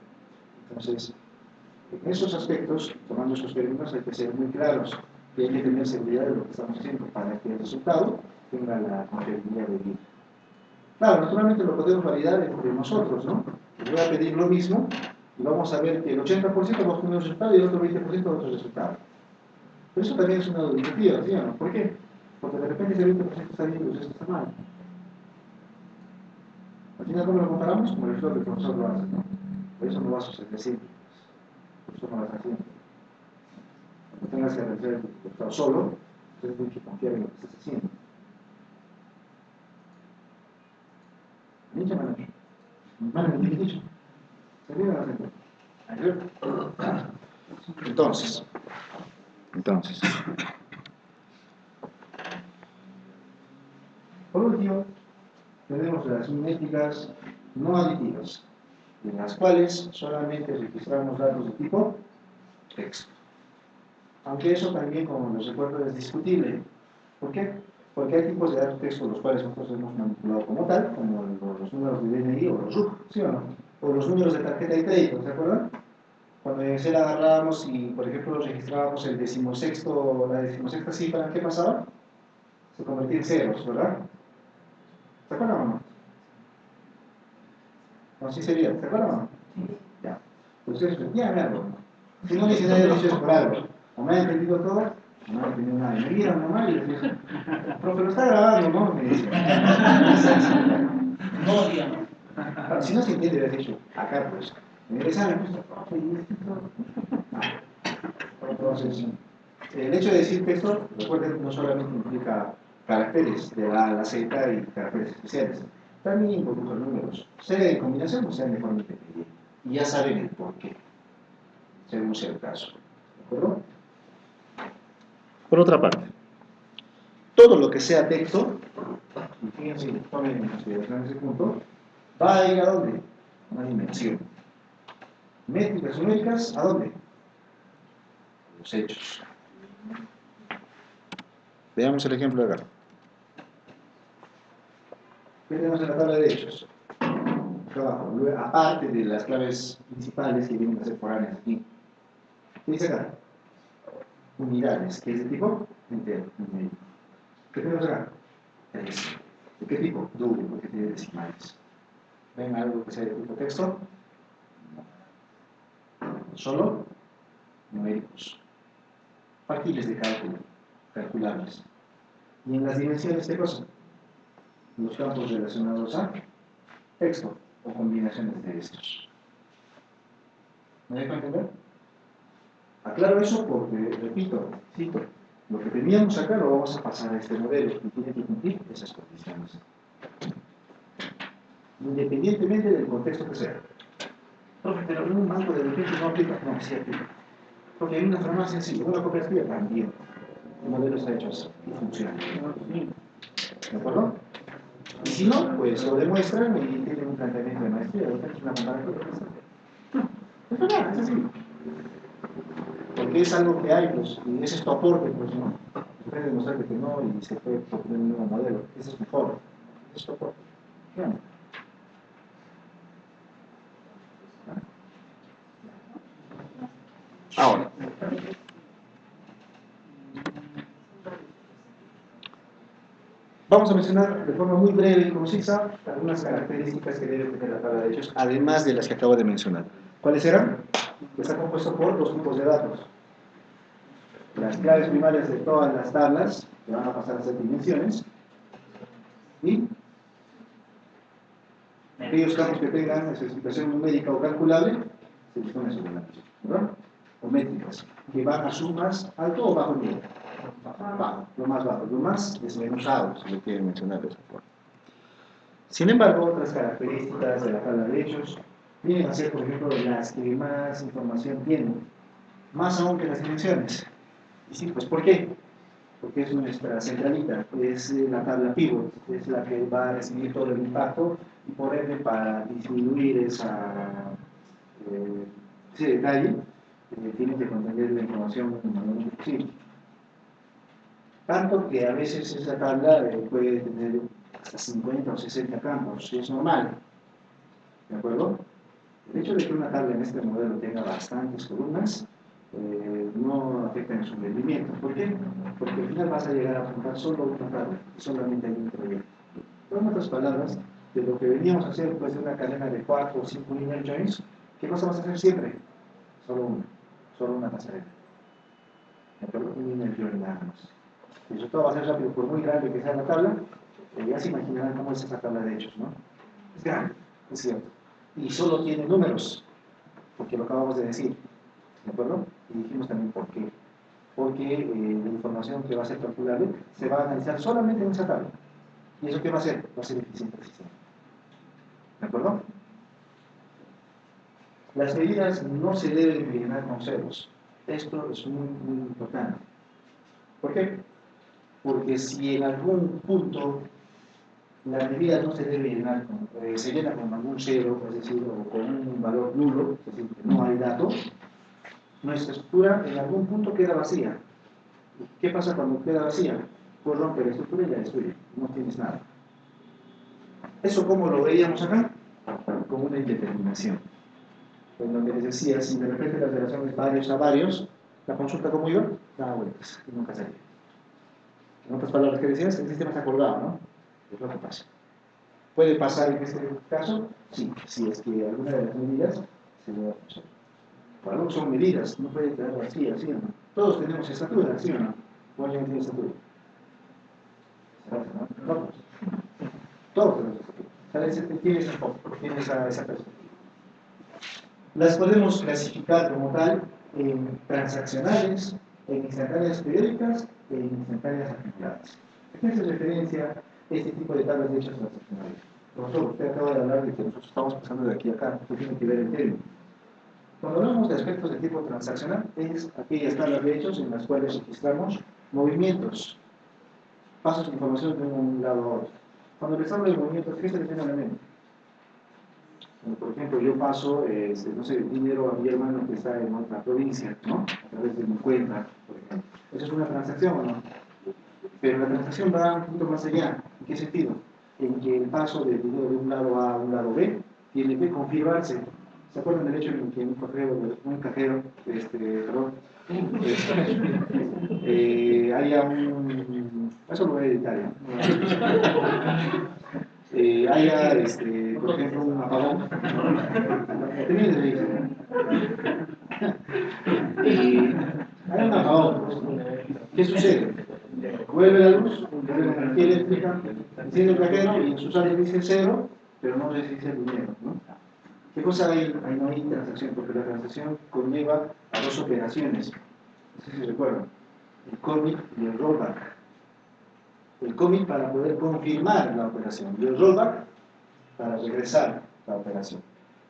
Entonces, en esos aspectos, tomando esos términos, hay que ser muy claros y hay que tener seguridad de lo que estamos haciendo para que el resultado tenga la confiabilidad de vida. Claro, naturalmente lo podemos validar entre nosotros, ¿no? Les voy a pedir lo mismo y vamos a ver que el 80% va a obtener un resultado y el otro 20% otro resultado. Pero eso también es una auditoría, ¿sí o no? ¿Por qué? Porque de repente ese 20% está bien y el resto está mal. Al final, ¿cómo lo comparamos? Como el error del profesor lo hace, ¿no? Por eso no va a suceder siempre. Por eso no va a estar siempre. Cuando tengas que realizar el resultado solo, entonces tienes que confiar en lo que estás haciendo. Mucha manera. Vale, me dicho. ¿Se viene la gente? Entonces, por último, tenemos las métricas no aditivas, en las cuales solamente registramos datos de tipo texto. Aunque eso también, como les recuerdo, es discutible. ¿Por qué? Porque hay tipos de datos de texto los cuales nosotros hemos manipulado como tal, como los números de DNI o los RUC, ¿sí o no? O los números de tarjeta de crédito, ¿se acuerdan? Cuando en Excel agarrábamos y, por ejemplo, registrábamos el la decimosexta cifra, ¿qué pasaba? Se convertía en ceros, ¿verdad? ¿Se acuerdan o no? No, sí sería, ¿se acuerdan o no? Ya. Pues ustedes díganme algo. Si no me dicen nada, dicho es por algo. O me han entendido todo, o no han entendido nada. Y me miran nomás y les dicen, profe, lo está grabando, ¿no? Me dicen. No, digamos. Si no se entiende, les he dicho, acá pues. En el examen, pues, profe, y esto. Entonces, el hecho de decir texto, recuerden, no solamente implica caracteres de la A a la Z y caracteres especiales, también involucra números, sea en combinación o sea de forma independiente. Y ya saben el por qué, según sea el caso. ¿De acuerdo? Por otra parte, todo lo que sea texto, y fíjense, tomen en consideración ese punto, va a ir a dónde? A una dimensión. Métricas numéricas, ¿a dónde? Los hechos. Veamos el ejemplo de acá. ¿Qué tenemos en la tabla de hechos? Acá abajo, aparte de las claves principales que vienen a ser foráneas aquí. ¿Qué dice acá? Unidades, ¿qué es de tipo? Entero, numérico. ¿Qué tenemos acá? 3. ¿De qué tipo? Doble, porque tiene decimales. ¿Ven algo que sea de tipo texto? No. Solo numéricos. Partibles de cálculo, calculables. ¿Y en las dimensiones qué cosa? Los campos relacionados a texto o combinaciones de estos. ¿Me dejo entender? Aclaro eso porque, repito, cito, lo que teníamos acá lo vamos a pasar a este modelo y tiene que cumplir esas condiciones. Independientemente del contexto que sea. Profe, pero en un banco de repente no aplica. No, sí aplica. Porque en una farmacia sí, en una cooperativa también. El modelo está hecho así y funciona. ¿De acuerdo? Y si no, pues lo demuestran y tienen un planteamiento de maestría, es una comparativa. Es verdad, es así. Porque es algo que hay, pues, y ese es tu aporte, pues no. Se puede demostrar que no y se puede proponer un nuevo modelo. Ese es mejor. Ese es tu aporte. Bien. Ahora, vamos a mencionar de forma muy breve y concisa algunas características que debe tener la tabla de hechos, además de las que acabo de mencionar. ¿Cuáles eran? Está compuesto por dos tipos de datos. Las claves primarias de todas las tablas, que van a pasar a ser dimensiones, y aquellos campos que tengan especificación numérica o calculable, se les pone sobre la misma, ¿verdad? O métricas, que van a sumas alto o bajo nivel. Bajo, lo más bajo, lo más desmenuzado, si lo quieren mencionar de esa forma. Sin embargo, otras características de la tabla de hechos vienen a ser, por ejemplo, las que más información tienen, más aún que las dimensiones. Y sí, pues ¿por qué? Porque es nuestra centralita, es la tabla pivot, es la que va a recibir todo el impacto y por ende para disminuir ese detalle tiene que contener la información lo menor posible. Tanto que a veces esa tabla puede tener hasta 50 o 60 campos, y es normal, ¿de acuerdo? El hecho de que una tabla en este modelo tenga bastantes columnas no afecta en su rendimiento. ¿Por qué? Porque al final vas a llegar a juntar solo una tabla, solamente hay un proyecto. Pero en otras palabras, de lo que veníamos a hacer pues, de una cadena de 4 o 5 linear joins, ¿qué cosa vas a hacer siempre? Solo una pasarela. ¿De acuerdo? Un linear join nada más. El resultado va a ser rápido, por muy grande que sea la tabla, ya se imaginarán cómo es esa tabla de hechos, ¿no? Es grande, es cierto. Y solo tiene números, porque lo acabamos de decir, ¿de acuerdo? Y dijimos también por qué. Porque la información que va a ser calculable se va a analizar solamente en esa tabla. ¿Y eso qué va a hacer? Va a ser eficiente el sistema. ¿De acuerdo? Las medidas no se deben rellenar con ceros. Esto es muy, muy importante. ¿Por qué? Porque si en algún punto la medida no se debe llenar, se llena con algún cero, es decir, o con un valor nulo, es decir, que no hay dato, nuestra estructura en algún punto queda vacía. ¿Qué pasa cuando queda vacía? Pues rompe la estructura y la destruye, no tienes nada. ¿Eso cómo lo veíamos acá? Como una indeterminación. En donde les decía, si de repente la relación es varios a varios, la consulta como iba, daba vueltas y nunca salía. En otras palabras, que decías, el sistema está colgado, ¿no? Es lo que pasa. ¿Puede pasar en este caso? Sí, si es que alguna de las medidas se le da a pasar. Por algo son medidas, no puede quedar vacía, ¿sí o no? Todos tenemos estatura, ¿sí o no? ¿O alguien tiene estatura? ¿No? No, pues. Todos tenemos estatura. ¿Sabes? Tienes esa perspectiva. Las podemos clasificar como tal en transaccionales, en instantáneas periódicas e en instantáneas acumuladas. ¿A qué hace referencia este tipo de tablas de hechos transaccionales? Profesor, usted acaba de hablar de que nosotros estamos pasando de aquí a acá, usted tiene que ver el término. Cuando hablamos de aspectos de tipo transaccional, es aquellas tablas de hechos en las cuales registramos movimientos, pasos de información de un lado a otro. Cuando les hablo de movimientos, ¿qué se les viene a la mente? Por ejemplo, yo paso, no sé, dinero a mi hermano que está en otra provincia, ¿no? A través de mi cuenta, por ejemplo. ¿Eso es una transacción o no? Pero la transacción va un poquito más allá. ¿En qué sentido? En que el paso del dinero de un lado A a un lado B tiene que confirmarse. ¿Se acuerdan del hecho en que un cajero, perdón, haya eso lo voy a editar, ¿no? Haya, por ejemplo, un apagón. Termine de leer. Hay un apagón. ¿Qué sucede? Vuelve la luz, vuelve la energía eléctrica, enciende el cajero y en su saldo dice cero, pero no les dice el dinero, ¿no? ¿Qué cosa hay? Ahí no hay transacción, porque la transacción conlleva a dos operaciones. No sé si se recuerdan. El commit y el rollback. El commit para poder confirmar la operación y el rollback para regresar la operación.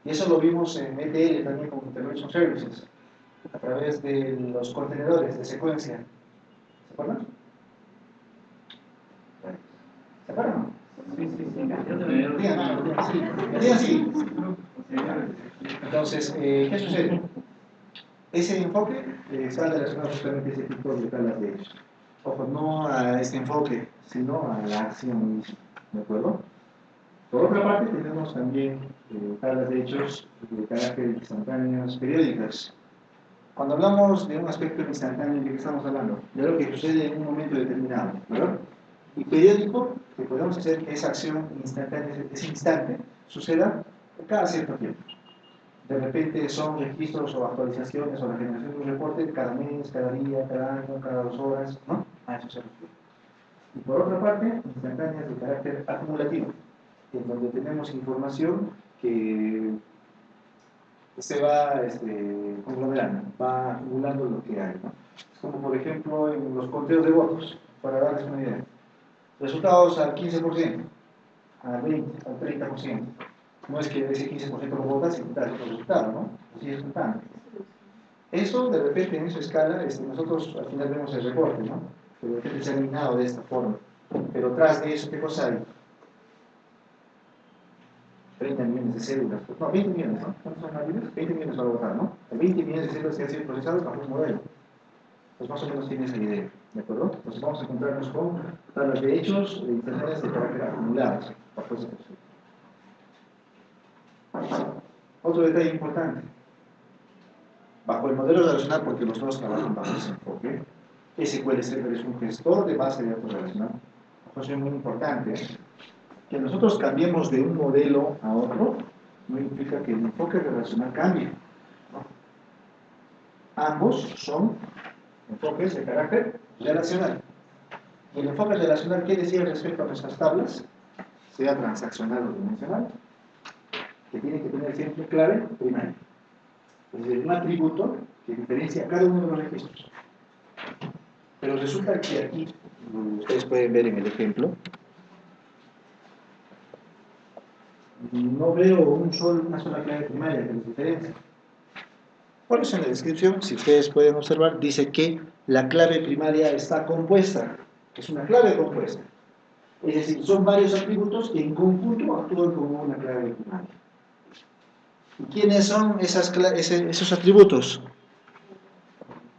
Y eso lo vimos en ETL también con Intervention Services, a través de los contenedores de secuencia. ¿Se acuerdan? ¿Se acuerdan? Sí, sí, sí. Yo debería Digan sí. Entonces, ¿qué sucede? Ese enfoque está relacionado justamente a ese tipo de tablas de hechos. Ojo, no a este enfoque, sino a la acción misma. ¿De acuerdo? Por otra parte, tenemos también tablas de hechos de carácter instantáneas periódicas. Cuando hablamos de un aspecto instantáneo, ¿de qué estamos hablando? De lo que sucede en un momento determinado, ¿verdad? Y periódico, que podemos hacer que esa acción instantánea, ese instante, suceda cada cierto tiempo. De repente son registros o actualizaciones o la generación de un reporte cada mes, cada día, cada año, cada 2 horas, ¿no? A eso se refiere. Y por otra parte, instantáneas de carácter acumulativo, en donde tenemos información que se va conglomerando, va acumulando lo que hay, ¿no? Es como por ejemplo en los conteos de votos, para darles una idea. Resultados al 15%, al 20%, al 30%. No es que ese 15% lo votas y das otro resultado, ¿no? Así es tan. Eso, de repente, en esa escala, nosotros al final vemos el reporte, ¿no? Que de repente se ha eliminado de esta forma. Pero tras de eso, ¿qué cosa hay? 30 millones de células, no, 20 millones, ¿no? ¿Cuántos son millones? 20 millones para votar, ¿no? Hay 20 millones de células que han sido procesadas bajo un modelo. Pues más o menos tiene esa idea, ¿de acuerdo? Entonces vamos a encontrarnos con tablas de hechos instantáneas de carácter acumuladas, bajo ese concepto. Otro detalle importante. Bajo el modelo relacional, porque los dos trabajan bajo ese enfoque, SQL Server es un gestor de base de datos relacional. Eso es muy importante. Que nosotros cambiemos de un modelo a otro no implica que el enfoque relacional cambie, ¿no? Ambos son enfoques de carácter relacional. Y el enfoque relacional, ¿qué decía respecto a nuestras tablas? Sea transaccional o dimensional, que tiene que tener siempre clave primaria. Es decir, un atributo que diferencia cada uno de los registros. Pero resulta que aquí, ustedes pueden ver en el ejemplo, no veo una sola clave primaria que nos diferencia. Por eso en la descripción, si ustedes pueden observar, dice que la clave primaria está compuesta, es una clave compuesta. Es decir, son varios atributos que en conjunto actúan como una clave primaria. ¿Y quiénes son esos atributos?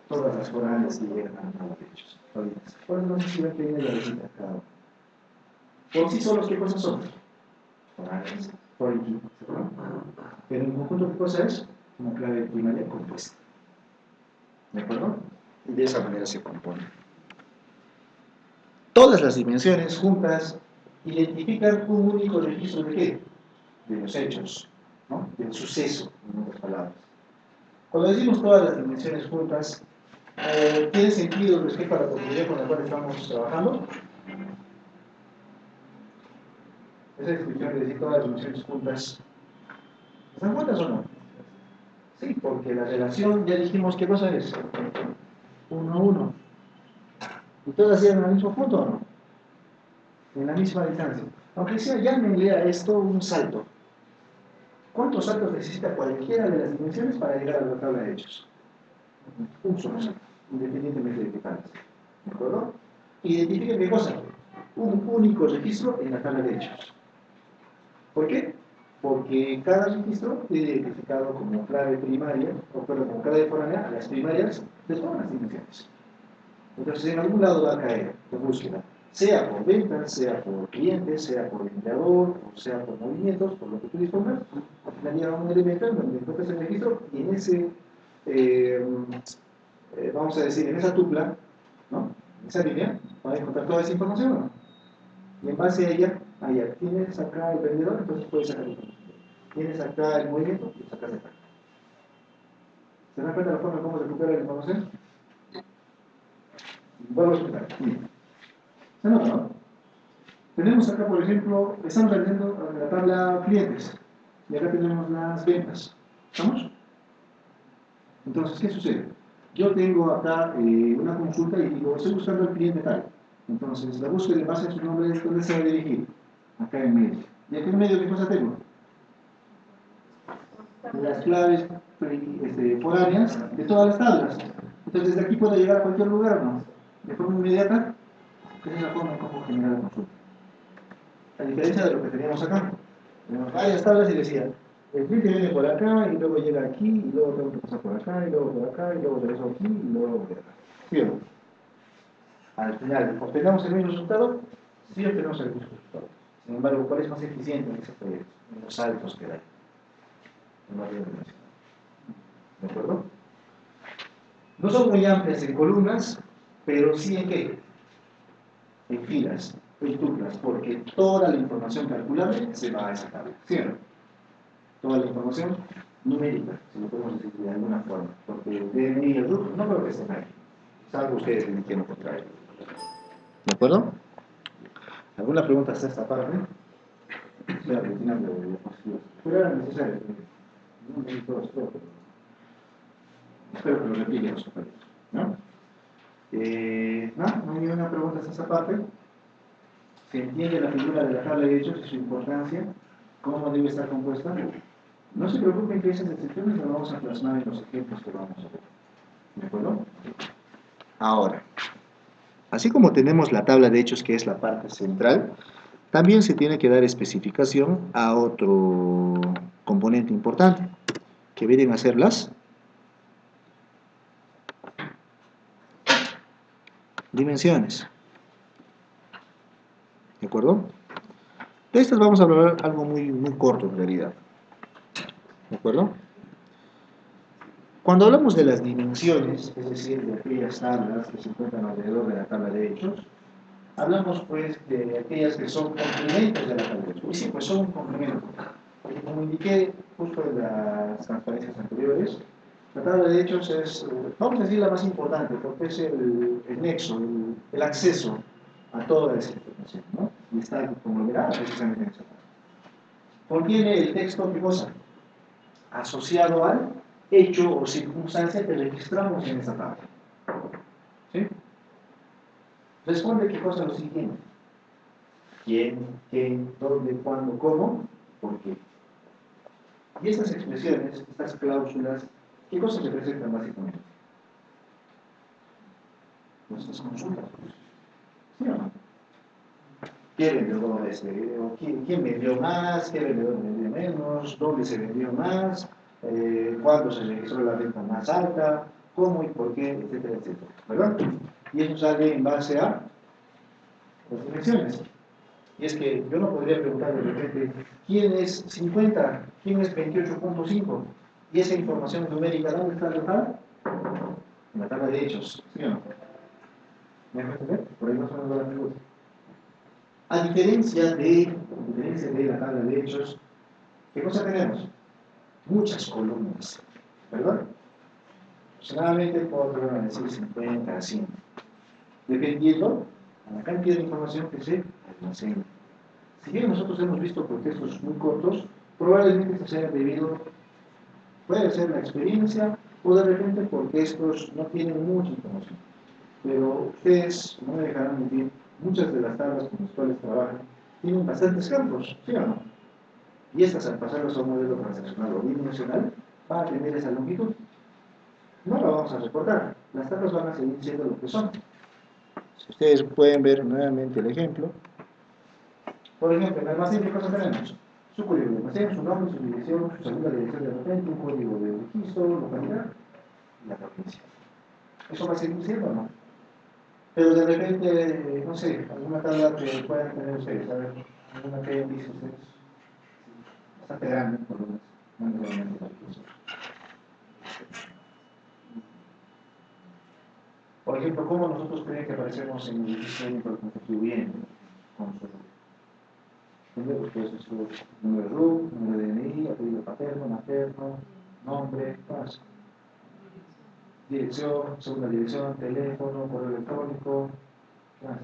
Todas las forales que llegan a los hechos. Por eso no se sirve pedir la visita cada uno. Por sí solos, ¿qué cosas son? Forales, por equipo. Pero en conjunto, ¿qué cosa es? Una clave primaria compuesta. ¿De acuerdo? Y de esa manera se compone. Todas las dimensiones juntas identifican un único registro de qué? De los hechos, ¿no? Del suceso, en otras palabras. Cuando decimos todas las dimensiones juntas, ¿tiene sentido respecto a la profundidad con la cual estamos trabajando? Esa descripción de decir todas las dimensiones juntas, ¿están juntas o no? Sí, porque la relación, ya dijimos qué cosa es, 1 a 1. ¿Y todas llegan al mismo punto o no? En la misma distancia. Aunque sea, llámenle a esto un salto. ¿Cuántos saltos necesita cualquiera de las dimensiones para llegar a la tabla de hechos? Un solo salto, independientemente de qué tal. ¿De acuerdo? Identifiquen qué cosa. Un único registro en la tabla de hechos. ¿Por qué? Porque cada registro tiene identificado como clave primaria, o perdón, como clave foránea a las primarias de todas las dimensiones. Entonces, en algún lado va a caer de búsqueda, sea por ventas, sea por clientes, sea por empleador, o sea por movimientos, por lo que tú dispongas. Al final llega un elemento en donde encuentras el registro y en ese, vamos a decir, en esa tupla, ¿no? En esa línea, va a encontrar toda esa información, ¿no? Y en base a ella, tienes acá el vendedor, entonces puedes sacar el vendedor. Tienes acá el movimiento, y sacas acá. ¿Se dan cuenta de la forma cómo se recupera la información? Vuelvo a explicar. ¿Se nota, no? Tenemos acá, por ejemplo, estamos realizando la tabla clientes y acá tenemos las ventas. ¿Estamos? Entonces, ¿qué sucede? Yo tengo acá una consulta y digo, estoy buscando al cliente tal. Entonces, la búsqueda en base a su nombre, ¿dónde se va a dirigir? Acá en medio. ¿Y aquí en medio qué cosa tengo? las claves foráneas de todas las tablas. Entonces, desde aquí puedo llegar a cualquier lugar, ¿no? De forma inmediata, esa es la forma en cómo generar la consulta. A diferencia de lo que teníamos acá. Tenemos varias tablas y decía, el cliente viene por acá y luego llega aquí y luego tengo que pasar por acá y luego por acá y luego regreso aquí y luego por acá. ¿Sí o no? Al final, ¿obtenemos el mismo resultado? Sí, obtenemos el mismo resultado. Sin embargo, ¿cuál es más eficiente en ese proyecto? En los saltos que da. En la dimensión. ¿De acuerdo? No son muy amplias en columnas, pero sí en qué? En filas, en tuplas, porque toda la información calculable se va a esa tabla. ¿Sí o no? Toda la información numérica, si lo podemos decir de alguna forma, porque el DNI y el RUC no creo que estén ahí, salvo ustedes que entiendan lo contrario. ¿De acuerdo? ¿Alguna pregunta hasta esta parte? La rutina de diapositivas. Pero era necesario. No me todo esto, pero espero que lo repliquen los compañeros. ¿No? No hay ninguna pregunta hasta esta parte. Se entiende la figura de la tabla de hechos y su importancia, cómo debe estar compuesta. No se preocupen que esas excepciones las vamos a plasmar en los ejemplos que vamos a ver. ¿De acuerdo? Ahora, así como tenemos la tabla de hechos que es la parte central, también se tiene que dar especificación a otro componente importante, que vienen a ser las dimensiones. ¿De acuerdo? De estas vamos a hablar algo muy corto en realidad. ¿De acuerdo? Cuando hablamos de las dimensiones, es decir, de aquellas tablas que se encuentran alrededor de la tabla de hechos, hablamos pues de aquellas que son complementos de la tabla de hechos. Y sí, pues son un complemento. Como indiqué justo en las transparencias anteriores, la tabla de hechos es, vamos a decir, la más importante, porque es el nexo, el acceso a toda esa información, ¿no? Y está conglomerada precisamente en esa tabla. Contiene el texto, ¿qué cosa? Asociado al hecho o circunstancia que registramos en esta tabla. ¿Sí? Responde qué cosa lo siguiente. ¿Quién, qué, dónde, cuándo, cómo, por qué? Y estas expresiones, estas cláusulas, ¿qué cosas representan básicamente? Nuestras consultas. ¿Sí o no? ¿Quién vendió, quién vendió más? ¿Qué vendedor vendió menos? ¿Dónde se vendió más? ¿Cuándo se registró la venta más alta? ¿Cómo y por qué? Etcétera, etcétera. ¿Verdad? Y eso sale en base a las dimensiones. Y es que yo no podría preguntar de repente, ¿quién es 50? ¿Quién es 28.5? Y esa información numérica, ¿dónde está alojada? En la tabla de hechos, ¿sí o no? ¿Me dejo entender? Por ahí no se nos va la pregunta. A diferencia de la tabla de hechos, ¿qué cosa tenemos? Muchas columnas, ¿verdad? Aproximadamente podríamos decir 50 a 100, dependiendo de la cantidad de información que se almacena. Si bien nosotros hemos visto contextos muy cortos, probablemente esto sea debido, puede ser la experiencia o de repente porque estos no tienen mucha información. Pero ustedes no me dejarán mentir, muchas de las tablas con las cuales trabajan tienen bastantes campos, ¿sí o no? Y estas, al pasarlas a un modelo transaccional o bidimensional, van a tener esa longitud. No la vamos a recortar, las tablas van a seguir siendo lo que son. Si ustedes pueden ver nuevamente el ejemplo, por ejemplo, en el almacén, ¿qué cosa tenemos? Su código de almacén, su nombre, su dirección, su segunda dirección de repente, un código de registro, localidad y la provincia. ¿Eso va a seguir siendo o no? Pero de repente, no sé, alguna tabla que puedan tener ustedes, a ver, alguna que dice ustedes, bastante grande, por lo menos, no necesariamente la recursos. Por ejemplo, ¿cómo nosotros creen que aparecemos en el diseño para contribuyente? Con su primero, ustedes su número de RUC, número de DNI, apellido paterno, materno, nombre, más. Dirección, segunda dirección, teléfono, correo electrónico, más.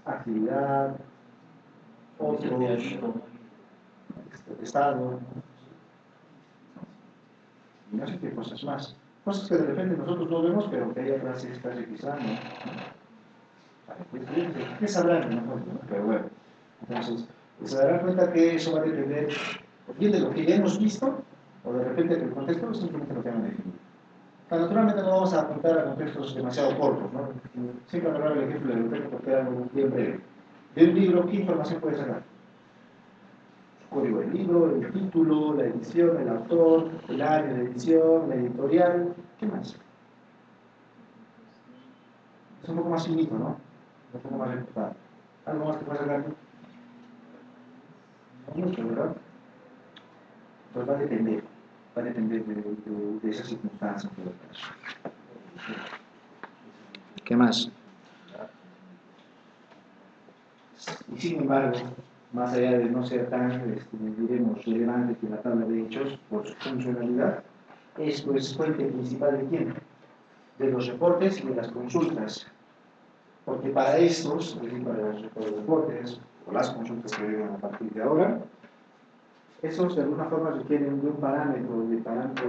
Actividad, otros, estado, y no sé qué cosas más. Cosas que de repente nosotros no vemos, pero que hay atrás se está registrando. ¿Qué sabrán? ¿No? Pero bueno, entonces, se darán cuenta que eso va a depender bien de lo que ya hemos visto, o de repente el contexto, simplemente lo que han definido. Naturalmente no vamos a apuntar a contextos demasiado cortos, ¿no? Siempre agarrar el ejemplo del biblioteca porque era algo bien breve. De un libro, ¿qué información puedes sacar? Su código del libro, el título, la edición, el autor, el año de edición, la editorial, ¿qué más? Es un poco más finito, ¿no? Un poco más reputado. ¿Algo más que puedas sacar? No mucho, ¿verdad? Pues va a depender de esas circunstancias. ¿Qué más? Y sin embargo, más allá de no ser tan, diremos, relevante que la tabla de hechos por su funcionalidad, es pues fuente principal de quién? De los reportes y de las consultas. Porque para estos, es decir, para los reportes o las consultas que vengan a partir de ahora, esos de alguna forma requieren de un parámetro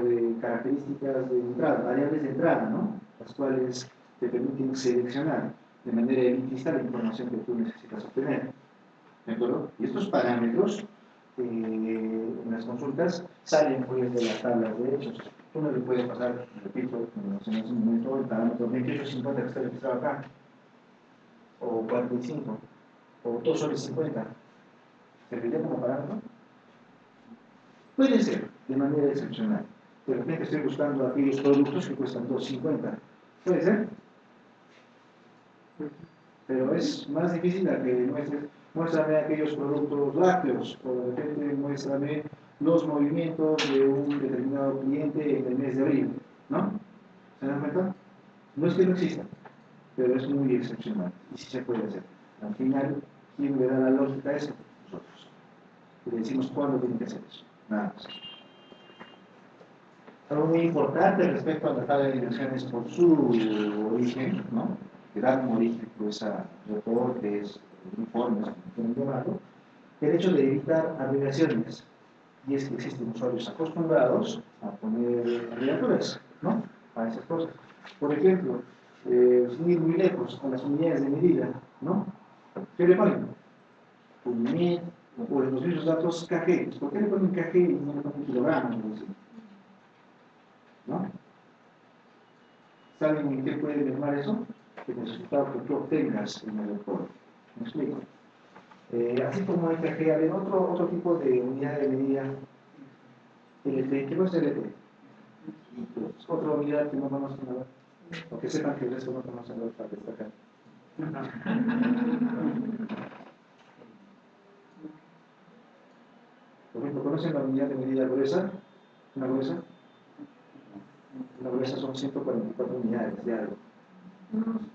de características de entrada, variables de entrada, ¿no? Las cuales te permiten seleccionar de manera elitista la información que tú necesitas obtener. ¿De acuerdo? Y estos parámetros en las consultas salen pues de las tablas de hechos. Tú no le puedes pasar, repito, como en ese momento, el parámetro 2850 que está registrado acá, o 45, o 2 sobre 50. ¿Serviría como parámetro? Puede ser, de manera excepcional. De repente estoy buscando aquellos productos que cuestan 2.50. Puede ser. Pero es más difícil a que muéstrame aquellos productos lácteos, o de repente muéstrame los movimientos de un determinado cliente en el mes de abril, ¿no? ¿Se dan cuenta? No es que no exista, pero es muy excepcional y sí se puede hacer. Al final, ¿quién le da la lógica a eso? Nosotros. Le decimos cuándo tiene que hacer eso, nada más. Algo muy importante respecto a la tabla de dimensiones por su origen, ¿no? Que dan un origen pues, a reportes, informes, como quieran llamarlo, el hecho de evitar abreviaciones. Y es que existen usuarios acostumbrados a poner abreviaturas, ¿no? A esas cosas. Por ejemplo, sin ir muy lejos, con las unidades de medida, ¿no? ¿Qué le ponen? Unidad, o en los mismos datos kg. ¿Por qué le ponen kg y no le ponen kilogramos? ¿No? ¿Saben en qué puede mermar eso? El resultado que tú obtengas en el reporte. ¿Me explico? Así como hay que haber otro tipo de unidad de medida, LT. ¿Qué es LT? Es otra unidad que no conocen nada. O que sepan que el resto no conocen nada para destacar. Por ejemplo, ¿conocen la unidad de medida gruesa? ¿Una gruesa? Una gruesa son 144 unidades de algo.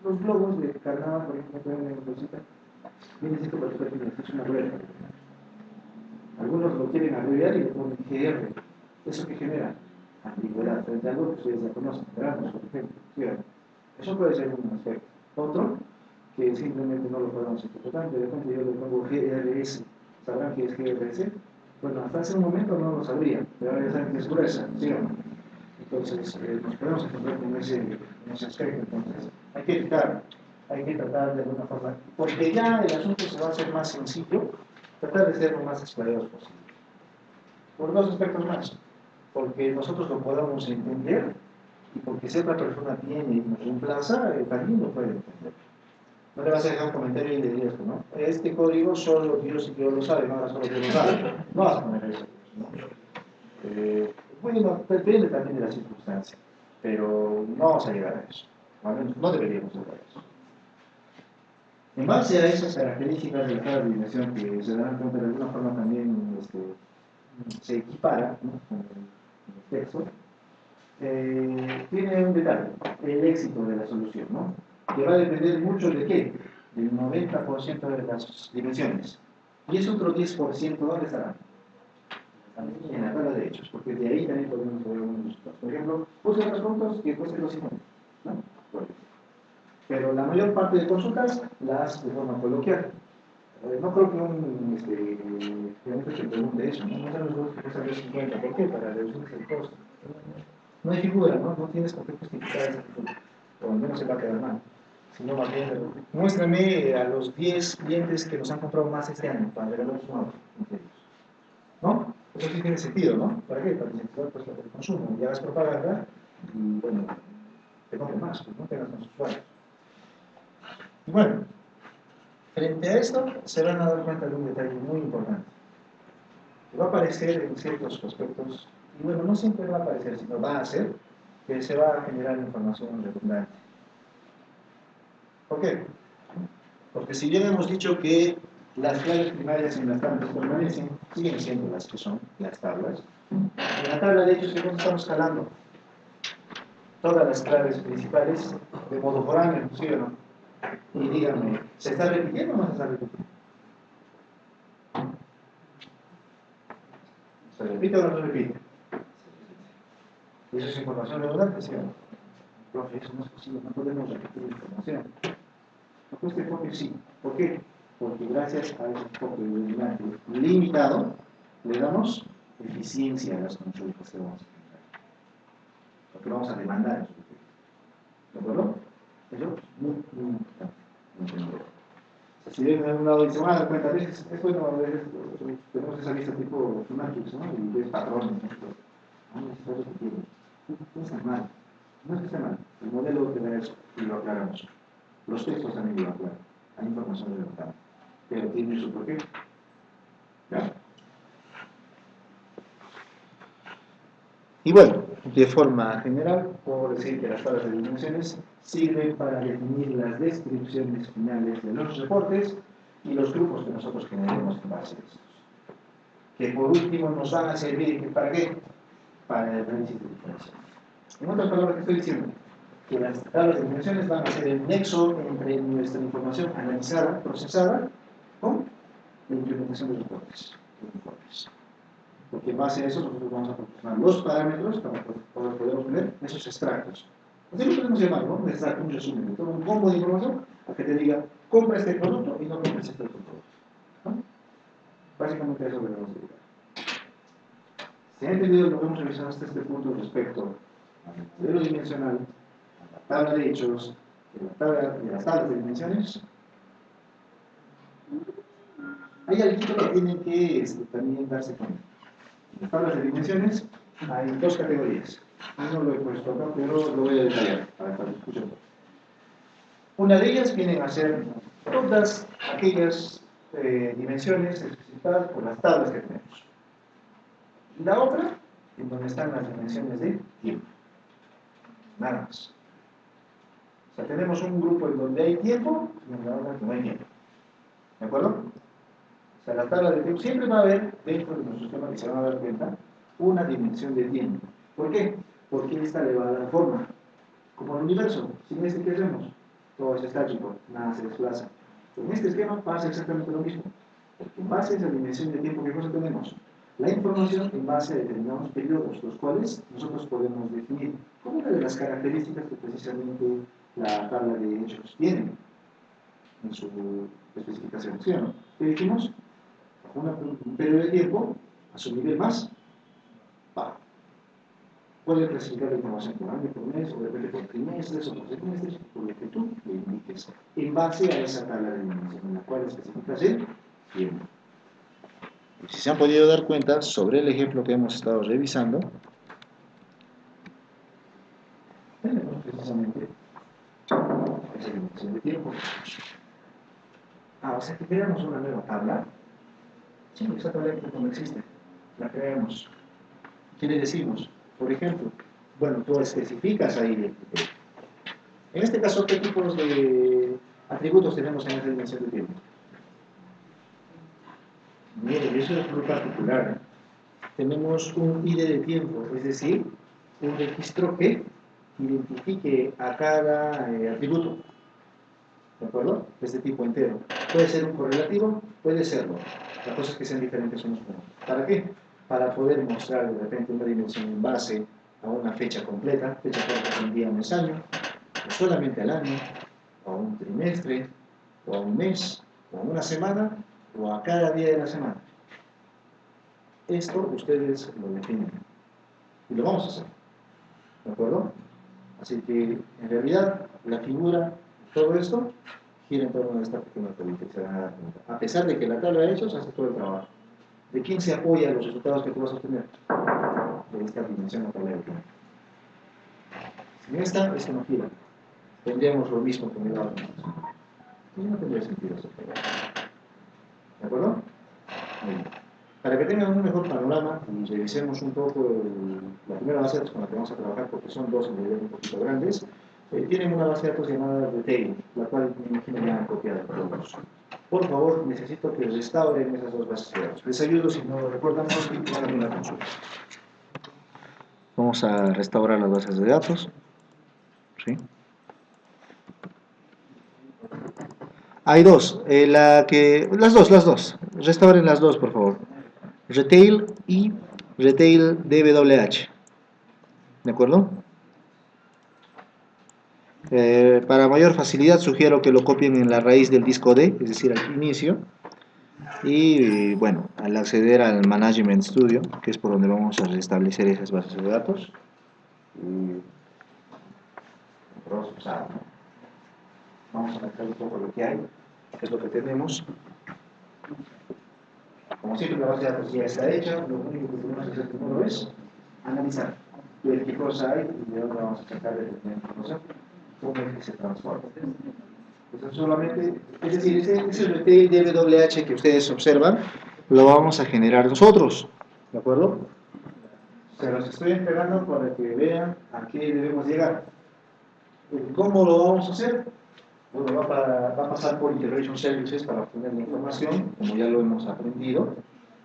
Los globos de carnaval, por ejemplo, pueden en bolsita. Viene 144 unidades, es una rueda. Algunos lo quieren abreviar y le ponen GR. ¿Eso qué genera? Ambigüedad frente a algo que ustedes ya conocen, gramos, por ejemplo. ¿Cierto? Eso puede ser un aspecto. Otro, que simplemente no lo podemos interpretar, de repente yo le pongo GRS. ¿Sabrán qué es GRS? Bueno, hasta hace un momento no lo sabría, pero ahora ya saben que es gruesa, ¿sí o no? Entonces, nos podemos encontrar con ese aspecto. Entonces, hay que tratar de alguna forma, porque ya el asunto se va a hacer más sencillo, tratar de ser lo más explorados posible. Por dos aspectos más, porque nosotros lo podamos entender y porque si otra persona tiene y nos reemplaza, también lo puede entender. No le vas a dejar un comentario indirecto, ¿no? Este código solo Dios y Dios lo sabe, no ahora solo Dios lo sabe. No vas a poner eso, ¿no? Bueno, depende también de las circunstancias, pero no vamos a llegar a eso. ¿Vale? No deberíamos llegar a eso. En base a esas características de la tabla de dimensión que se darán cuenta de alguna forma también se equipara, ¿no? Con el texto, tiene un detalle, el éxito de la solución, ¿no? Que va a depender mucho de qué, del 90% de las dimensiones. Y ese otro 10%, ¿dónde estará? En la tabla de hechos, porque de ahí también podemos ver unos resultados. Por ejemplo, busca los puntos que cuesten los 50, ¿no? Bueno. Pero la mayor parte de consultas las de forma coloquial. No creo que un cliente te pregunte eso, ¿no? No sabes los que cuestan los 50, ¿por qué? Para reducir el costo. No hay figura, ¿no? No tienes por qué justificar esa figura, o al menos se va a quedar mal. Sino más bien, muéstrame a los 10 clientes que nos han comprado más este año para regalarnos un auto, ¿no? Eso sí tiene sentido, ¿no? ¿Para qué? Para incentivar pues, el consumo. Y hagas propaganda y, bueno, te compren más, pues no tengas más usuarios. Y bueno, frente a esto, se van a dar cuenta de un detalle muy importante. Que va a aparecer en ciertos aspectos, y bueno, no siempre va a aparecer, sino va a ser que se va a generar información redundante. ¿Por qué? Porque si bien hemos dicho que las claves primarias en las tablas permanecen, siguen siendo las que son las tablas. En la tabla de hechos, ¿qué estamos escalando? Todas las claves principales de modo foráneo, ¿sí o no? Y díganme, ¿se está repitiendo o no se está repitiendo? ¿Se repite o no se repite? ¿Eso es información redundante, sí o no? Profe, eso no es posible, no podemos repetir información. Este enfoque sí. ¿Por qué? Porque gracias a ese enfoque redundante limitado, le damos eficiencia a las consultas que vamos a generar. Lo que vamos a demandar. ¿De acuerdo? Eso es muy importante entender. Si ven en algún lado y se van a dar cuenta, a veces es bueno, a veces tenemos esa lista tipo Matrix, ¿no? Y ves patrones, ¿no? No está mal. No es que esté mal. El modelo te da eso y lo aclaramos. Los textos también lo aclaran. Hay información relevante. Pero tiene su porqué. ¿Ya? Y bueno, de forma general, puedo decir que las tablas de dimensiones sirven para definir las descripciones finales de los reportes y los grupos que nosotros generemos en base a estos. Que por último nos van a servir, ¿para qué? Para el análisis de diferencias. En otras palabras, ¿qué estoy diciendo? Que las tablas de dimensiones van a ser el nexo entre nuestra información analizada, procesada, con la implementación de reportes. Porque en base a eso nosotros vamos a proporcionar los parámetros para poder obtener esos extractos. Así lo podemos llamar, ¿no? Un extracto, un resumen de todo un combo de información a que te diga, compra este producto y no compres este otro producto. ¿No? Básicamente a eso le vamos a dedicar. ¿Se ha entendido lo que hemos revisado hasta este punto respecto al modelo dimensional, a la tabla de hechos, de las tablas de dimensiones? Hay algo que tienen que también darse cuenta. En las tablas de dimensiones hay dos categorías. No lo he puesto acá, pero lo voy a detallar para que escuchen. Una de ellas vienen a ser todas aquellas dimensiones especificadas por las tablas que tenemos. Y la otra, en donde están las dimensiones de tiempo. Nada más. O sea, tenemos un grupo en donde hay tiempo y en la otra que no hay tiempo. ¿De acuerdo? O sea, la tabla de tiempo siempre va a haber, dentro de nuestro sistema que se van a dar cuenta, una dimensión de tiempo. ¿Por qué? Porque esta le va a dar forma. Como el universo, sin este, ¿qué hacemos? Todo es estático, nada se desplaza. En este esquema pasa exactamente lo mismo. Porque en base a esa dimensión de tiempo, ¿qué cosa tenemos? La información en base a determinados periodos, los cuales nosotros podemos definir como una de las características que precisamente la tabla de hechos tiene en su especificación. ¿Sí o no? ¿Qué dijimos? Un periodo de tiempo a su nivel más bajo. Puede clasificar la información por año, por mes, o de repente por trimestres o por semestres, por lo que tú le indiques, en base a esa tabla de dimensión, en la cual especificas el tiempo. Si se han podido dar cuenta sobre el ejemplo que hemos estado revisando, tenemos precisamente esa dimensión de tiempo. O sea que creamos una nueva tabla. Sí, esa tabla no existe. La creamos. ¿Qué le decimos? Por ejemplo, bueno, tú especificas ahí. En este caso, ¿qué tipos de atributos tenemos en esta dimensión de tiempo? Mire, eso es muy particular. Tenemos un ID de tiempo, es decir, un registro que identifique a cada atributo. ¿De acuerdo? De este tipo entero. Puede ser un correlativo, puede serlo. La cosa es que sean diferentes unos con otros. ¿Para qué? Para poder mostrar de repente una dimensión en base a una fecha completa, fecha corta un día, mes, año, o solamente al año, o a un trimestre, o a un mes, o a una semana, o a cada día de la semana. Esto ustedes lo definen. Y lo vamos a hacer. ¿De acuerdo? Así que, en realidad, la figura, todo esto, gira en torno a esta pequeña política. A pesar de que la tabla de hechos hace todo el trabajo. ¿De quién se apoyan los resultados que tú vas a obtener? De esta dimensión notable. En esta es que no gira. Tendríamos lo mismo con el lado. Entonces no tendría sentido eso. ¿De acuerdo? Muy bien. Para que tengan un mejor panorama y revisemos un poco la primera base de datos con la que vamos a trabajar, porque son dos en realidad un poquito grandes, tienen una base de datos llamada Retail, la cual me imagino ya han copiado todos. Por favor, necesito que restauren esas dos bases de datos. Les ayudo si no lo recuerdan, hagan una consulta. Vamos a restaurar las bases de datos. ¿Sí? Hay dos, las dos. Restauren las dos, por favor. Retail y Retail DWH. ¿De acuerdo? Para mayor facilidad sugiero que lo copien en la raíz del disco D, es decir, al inicio. Y bueno, al acceder al Management Studio, que es por donde vamos a restablecer esas bases de datos, vamos a mezclar un poco lo que hay, que es lo que tenemos. Como siempre, la base de datos ya está hecha, lo único que tenemos que hacer primero es analizar qué cosa hay y de dónde vamos a sacar la información, cómo es que se transforma. Entonces, solamente, es decir, ese retail DWH que ustedes observan, lo vamos a generar nosotros, ¿de acuerdo? Se los estoy entregando para que vean a qué debemos llegar. ¿Cómo lo vamos a hacer? Bueno, va a pasar por Integration Services para obtener la información, como ya lo hemos aprendido.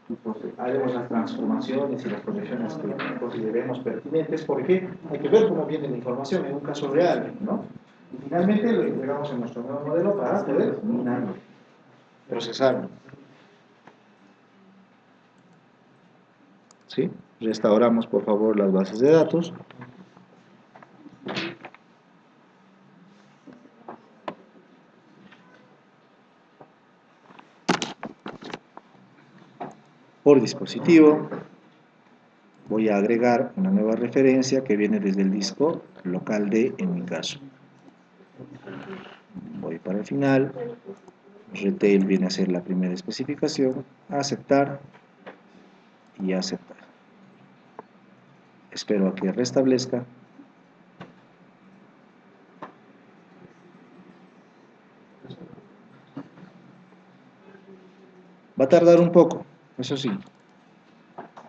Y pues, haremos las transformaciones y las proyecciones que consideremos pertinentes, porque hay que ver cómo viene la información en un caso real, ¿no? Y finalmente lo integramos en nuestro nuevo modelo para poder minarlo, procesarlo. ¿Sí? Restauramos, por favor, las bases de datos. Por dispositivo, voy a agregar una nueva referencia que viene desde el disco local D en mi caso. Voy para el final. Retail viene a ser la primera especificación. Aceptar y aceptar. Espero a que restablezca. Va a tardar un poco, eso sí.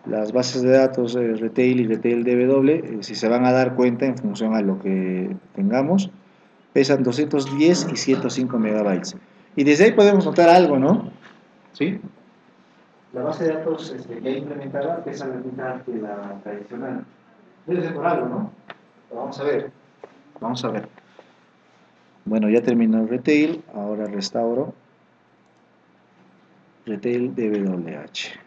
Las bases de datos Retail y Retail DW, si se van a dar cuenta en función a lo que tengamos, pesan 210 y 105 megabytes. Y desde ahí podemos notar algo, ¿no? ¿Sí? La base de datos ya implementada pesa la mitad que la tradicional. Debe ser por algo, ¿no? Vamos a ver. Vamos a ver. Bueno, ya terminó el Retail, ahora restauro Retail DWH.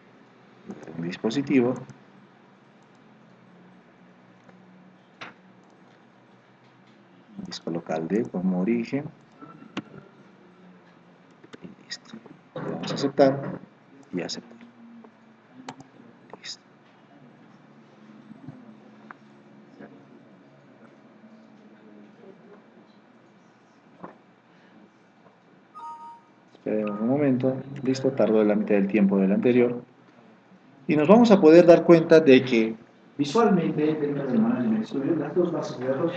En mi dispositivo. Disco local D como origen. Y listo. Vamos a aceptar y aceptar. Listo. Esperemos un momento. Listo, tardó la mitad del tiempo del anterior. Y nos vamos a poder dar cuenta de que visualmente, dentro del Management Studio, las dos bases de datos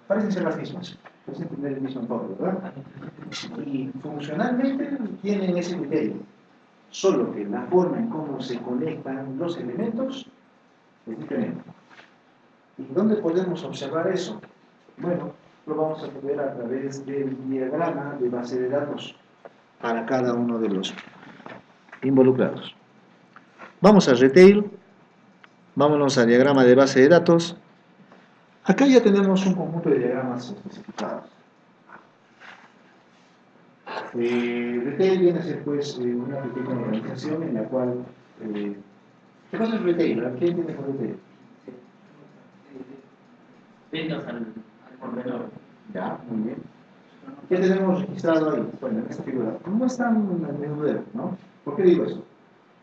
parecen ser las mismas. Parecen tener el mismo enfoque, ¿verdad? Y funcionalmente tienen ese criterio. Solo que la forma en cómo se conectan los elementos es diferente. ¿Y dónde podemos observar eso? Bueno, lo vamos a ver a través del diagrama de base de datos para cada uno de los involucrados. Vamos a Retail, vámonos al diagrama de base de datos. Acá ya tenemos un conjunto de diagramas especificados. Retail viene a ser pues una pequeña organización en la cual... ¿qué cosa es Retail? ¿Qué entiende con Retail? Ventas al proveedor. Ya, muy bien. ¿Qué tenemos registrado ahí? Bueno, en esta figura. No es tan menudero, ¿no? ¿Por qué digo eso?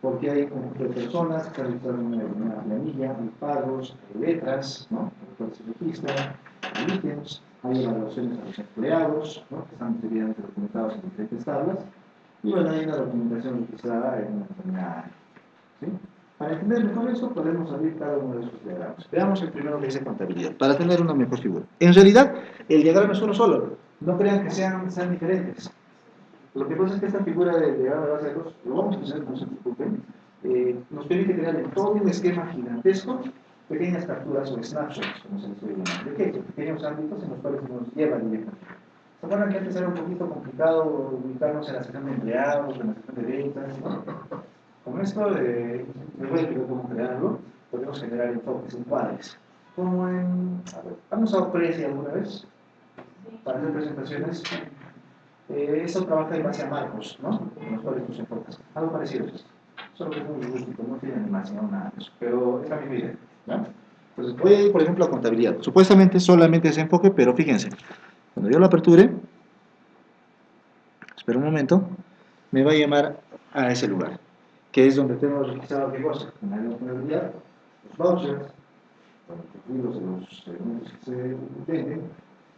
Porque hay un conjunto de personas que realizan una planilla, hay pagos, hay letras, ¿no? Entonces se registra, hay ítems, hay evaluaciones a los empleados, ¿no? Que están debidamente documentados en diferentes tablas, y bueno, hay una documentación registrada en una determinada área. ¿sí? Para entender mejor eso, podemos abrir cada uno de esos diagramas. Veamos el primero que dice contabilidad, para tener una mejor figura. En realidad, el diagrama es uno solo. No crean que sean diferentes. Lo que pasa es que esta figura de diagrama de base de datos, lo vamos a hacer, no se preocupen, nos permite crear en todo un esquema gigantesco pequeñas capturas o snapshots, como se les suele llamar. ¿De qué? Pequeños ámbitos en los cuales nos lleva directamente. ¿Se acuerdan que antes era un poquito complicado ubicarnos en la sección de empleados, en la sección de ventas, ¿no? Con esto, les voy a explicar cómo crearlo. Podemos generar enfoques, encuadres. Como en... A ver, ¿han usado Prezi alguna vez? Para hacer presentaciones. Eso trabaja en base a marcos, ¿no? En los cuales tus enfocas. Algo parecido es esto. Solo que es muy rústico, no tiene animación, nada de eso. Pero es la misma idea, ¿no? Entonces voy a ir, por ejemplo, a contabilidad. Supuestamente solamente ese enfoque, pero fíjense. Cuando yo lo aperture, espera un momento, me va a llamar a ese lugar, que es donde tenemos registrado qué cosa. En la contabilidad, los vouchers, los los elementos que se venden,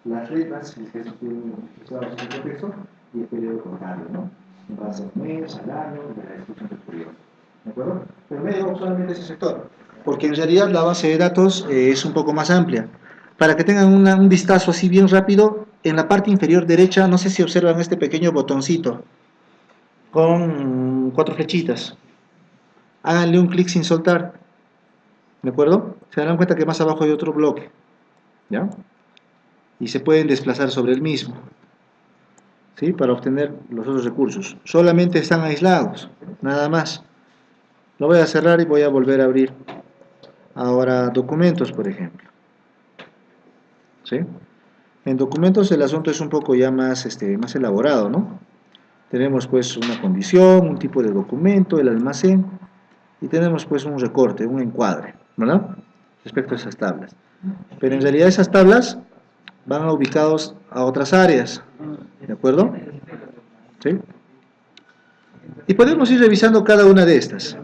las letras que se tienen registrados en el contexto y el periodo contable, ¿no? En base al mes, al año y a la descripción del periodo. ¿De acuerdo? Pero me llevo solamente ese sector, porque en realidad la base de datos es un poco más amplia. Para que tengan un vistazo así bien rápido, en la parte inferior derecha, no sé si observan este pequeño botoncito con 4 flechitas. Háganle un clic sin soltar, ¿de acuerdo? Se darán cuenta que más abajo hay otro bloque, ¿ya? Y se pueden desplazar sobre el mismo, ¿sí? Para obtener los otros recursos. Solamente están aislados, nada más. Lo voy a cerrar y voy a volver a abrir. Ahora, documentos, por ejemplo, ¿sí? En documentos el asunto es un poco ya más elaborado, ¿no? Tenemos pues una condición, un tipo de documento, el almacén, y tenemos pues un recorte, un encuadre, ¿verdad? Respecto a esas tablas. Pero en realidad esas tablas van ubicados a otras áreas, ¿de acuerdo? ¿Sí? Y podemos ir revisando cada una de estas.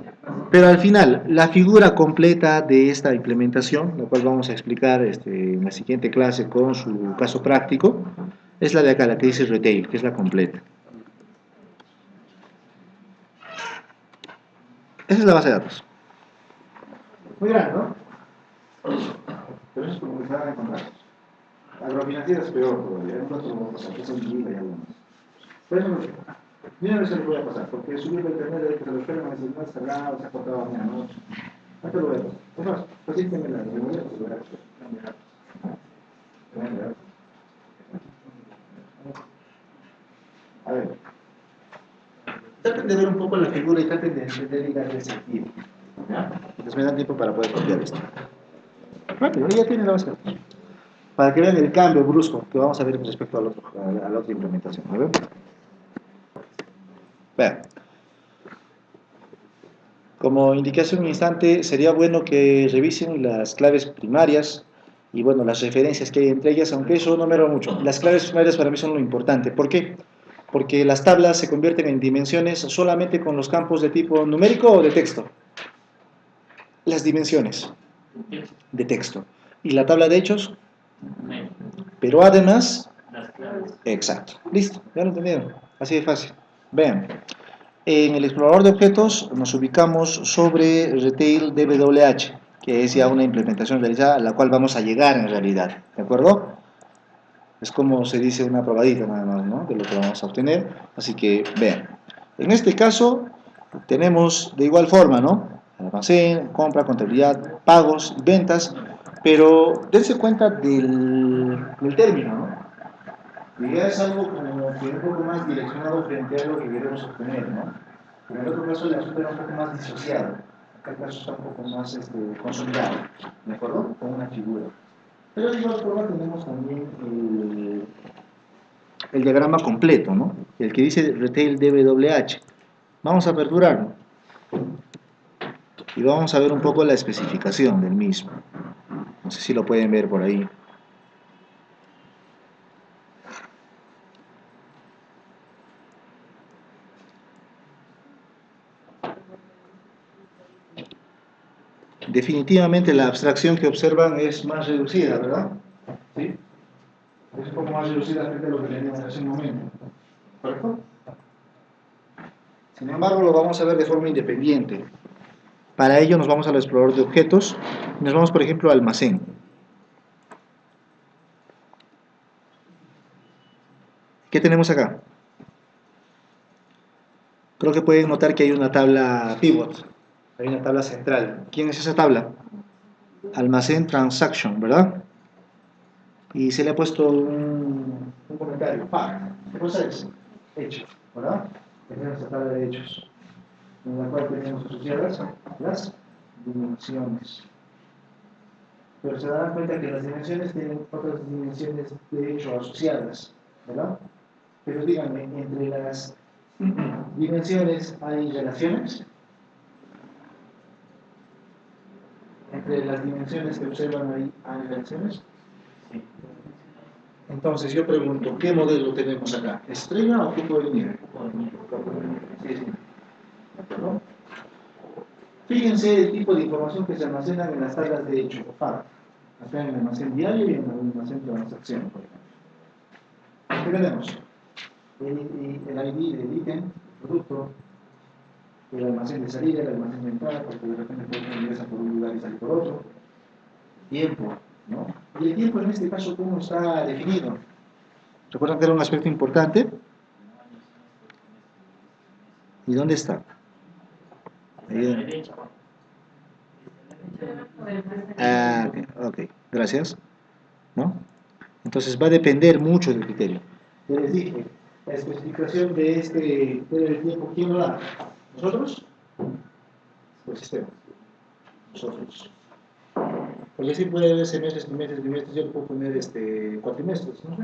Pero al final, la figura completa de esta implementación, la cual vamos a explicar en la siguiente clase con su caso práctico, es la de acá, la que dice retail, que es la completa. Esa es la base de datos. Muy grande, ¿no? Pero eso es como que se van a encontrar. Agrofinanciera es peor todavía, hay otros vamos a pasar, que son gigas y algo más. Por eso no sé. Yo no sé lo voy a pasar, porque subirlo a internet de que se lo esperan a decir, no está cerrado, se ha cortado a medianoche. No te lo voy a pasar. Es más, recientemente la memoria se lo voy a pasar. A ver. Traten de ver un poco la figura y traten de entender y darle sentido. ¿Ya? Entonces me dan tiempo para poder copiar esto. Rápido, ya tiene la base. Para que vean el cambio brusco que vamos a ver respecto a la otra implementación. ¿A ver? Vean. Como indiqué hace un instante, sería bueno que revisen las claves primarias y bueno, las referencias que hay entre ellas, aunque eso no me va mucho. Las claves primarias para mí son lo importante. ¿Por qué? Porque las tablas se convierten en dimensiones solamente con los campos de tipo numérico o de texto. Las dimensiones de texto. Y la tabla de hechos, pero además, exacto. Listo, ya lo entendieron. Así de fácil. Vean. En el explorador de objetos nos ubicamos sobre Retail DWH, que es ya una implementación realizada a la cual vamos a llegar en realidad, ¿de acuerdo? Es como se dice una probadita nada más, ¿no? De lo que vamos a obtener, así que vean. En este caso tenemos de igual forma, ¿no? Almacén, compra, contabilidad, pagos, ventas, pero dense cuenta del término, ¿no? Y ya es algo como que un poco más direccionado frente a lo que queremos obtener, ¿no? En el otro caso el asunto era un poco más disociado, acá el caso está un poco más consolidado, ¿de acuerdo? Con una figura. Pero de igual forma tenemos también el diagrama completo, ¿no? El que dice Retail DWH. Vamos a aperturarlo y vamos a ver un poco la especificación del mismo. No sé si lo pueden ver por ahí. Definitivamente la abstracción que observan es más reducida, ¿verdad? ¿Sí? Es un poco más reducida frente a lo que teníamos hace un momento. ¿Correcto? Sin embargo, lo vamos a ver de forma independiente. Para ello nos vamos al explorador de objetos y nos vamos, por ejemplo, a almacén. ¿Qué tenemos acá? Creo que pueden notar que hay una tabla pivot, hay una tabla central. ¿Quién es esa tabla? Almacén transaction, ¿verdad? Y se le ha puesto un comentario, fact. ¿Qué cosa es? Hecho, ¿verdad? Tenemos esta tabla de hechos, en la cual tenemos asociadas las dimensiones. Pero se darán cuenta que las dimensiones tienen otras dimensiones de hecho asociadas, ¿verdad? Pero díganme, entre las dimensiones hay relaciones. Entre las dimensiones que observan ahí hay relaciones. Sí. Entonces yo pregunto, ¿qué modelo tenemos acá? ¿Estrella o cupo de nieve? Sí, sí. ¿No? Fíjense el tipo de información que se almacenan en las tablas de hecho, FAT. Acá en el almacén diario y en el almacén de transacción, por ejemplo. ¿Qué tenemos? El ID del ítem, el producto, el almacén de salida, el almacén de entrada, porque de repente puede ingresar por un lugar y salir por otro. Tiempo, ¿no? Y el tiempo en este caso, ¿cómo está definido? ¿Recuerdan que era un aspecto importante? ¿Y dónde está? Ahí. Ah, ok, gracias. ¿No? Entonces va a depender mucho del criterio. Ya les dije, la especificación de del tiempo, ¿quién lo da? ¿Nosotros? El sistema. Nosotros. Porque sí puede haber semestres, trimestres, yo le puedo poner cuatrimestres, ¿no?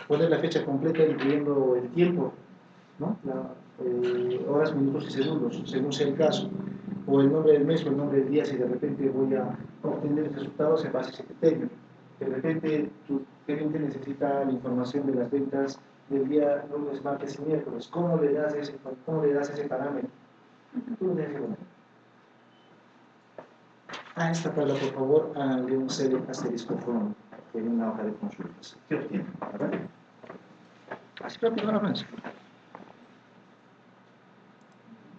Poner la fecha completa incluyendo el tiempo, ¿no? Horas, minutos y segundos, según sea el caso. O el nombre del mes o el nombre del día, si de repente voy a obtener resultados en base a ese criterio. De repente tu cliente necesita la información de las ventas del día lunes, martes y miércoles. ¿Cómo le das ese parámetro? Tú le dices, a esta tabla, por favor, háganle un select asterisco from en una hoja de consultas. ¿Qué obtienen? ¿Verdad? Así rápido, nada más.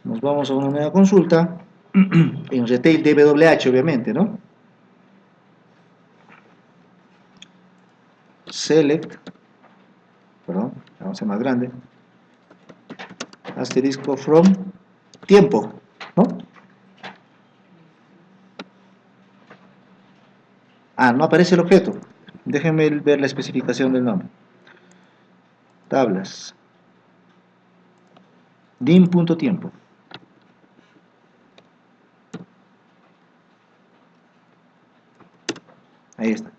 Nos vamos a una nueva consulta en retail DWH, obviamente, ¿no? Select, perdón, vamos a ser más grande, asterisco from tiempo, ¿no? Ah, no aparece el objeto. Déjenme ver la especificación del nombre. Tablas. dim.tiempo. Ahí está.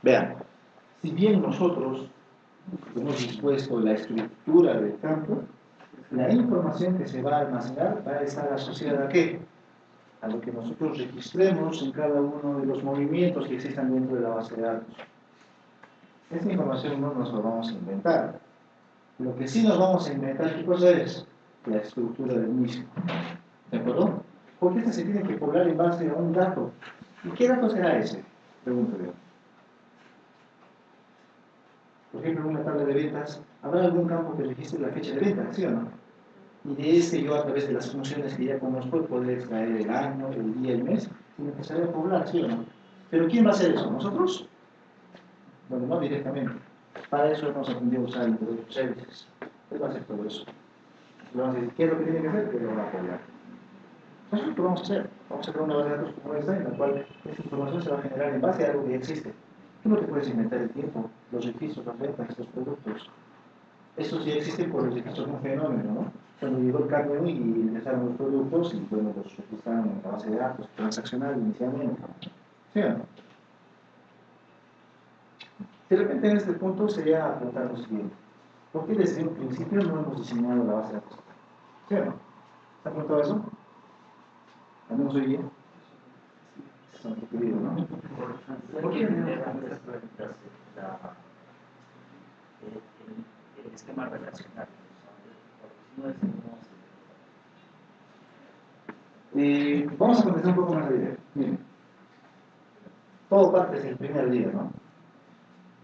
Vean, si bien nosotros hemos dispuesto la estructura del campo, la información que se va a almacenar va a estar asociada ¿a qué? A lo que nosotros registremos en cada uno de los movimientos que existan dentro de la base de datos. Esta información no nos la vamos a inventar. Lo que sí nos vamos a inventar, ¿qué cosa es? La estructura del mismo. ¿De acuerdo? Porque esta se tiene que poblar en base a un dato. ¿Y qué dato será ese? Pregunto yo. Por ejemplo, en una tabla de ventas, ¿habrá algún campo que registre la fecha de venta, sí o no? Y de este yo, a través de las funciones que ya conozco, poder extraer el año, el día, el mes, y empezaré a poblar, ¿sí o no? ¿Pero quién va a hacer eso? ¿Nosotros? Bueno, no directamente. Para eso hemos aprendido a usar Introductory Services. Él va a hacer todo eso. Le vamos a decir, ¿qué es lo que tiene que hacer? Pero lo va a apoyar. Eso es lo que vamos a hacer. Vamos a crear una base de datos como esta, en la cual esta información se va a generar en base a algo que ya existe. Tú no te puedes inventar el tiempo, los registros, las ventas, los productos. Estos ya existen por el registro de un fenómeno, ¿no? Cuando llegó el cambio y empezaron los productos, y bueno, los registraron en la base de datos transaccional inicialmente. ¿Sí o no? De repente en este punto sería apuntar lo siguiente. ¿Por qué desde un principio no hemos diseñado la base de datos? ¿Sí o no? ¿Se ha preguntado eso? ¿Al menos hoy día? Santo querido, ¿no? ¿Por qué no el esquema relacional? No es Vamos a contestar un poco más la idea. Miren, todo parte desde el primer día, ¿no?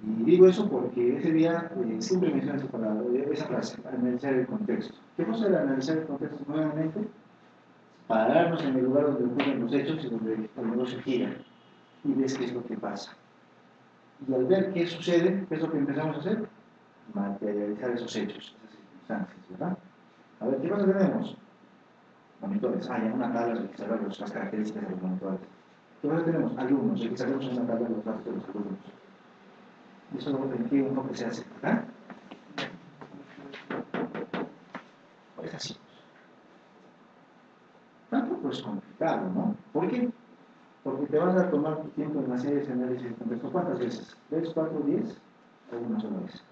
Y digo eso porque ese día siempre menciono esa palabra, esa frase, analizar el contexto. ¿Qué cosa era analizar el contexto nuevamente? Pararnos en el lugar donde ocurren los hechos y donde el negocio gira y ves qué es lo que pasa. Y al ver qué sucede, ¿qué es lo que empezamos a hacer? Materializar esos hechos, esas circunstancias, ¿verdad? A ver, ¿qué cosa tenemos? Monitores. Ah, ya una tabla registrar las características de los monitores. ¿Qué cosa tenemos? Alumnos, registraremos en una tabla los datos de los alumnos. Y eso luego en qué enfoque se hace, ¿verdad? Pues así. Tampoco es complicado, ¿no? ¿Por qué? Porque te vas a tomar tu tiempo en hacer ese análisis de contexto. ¿Cuántas veces? ¿3, 4, 10? ¿O una sola vez?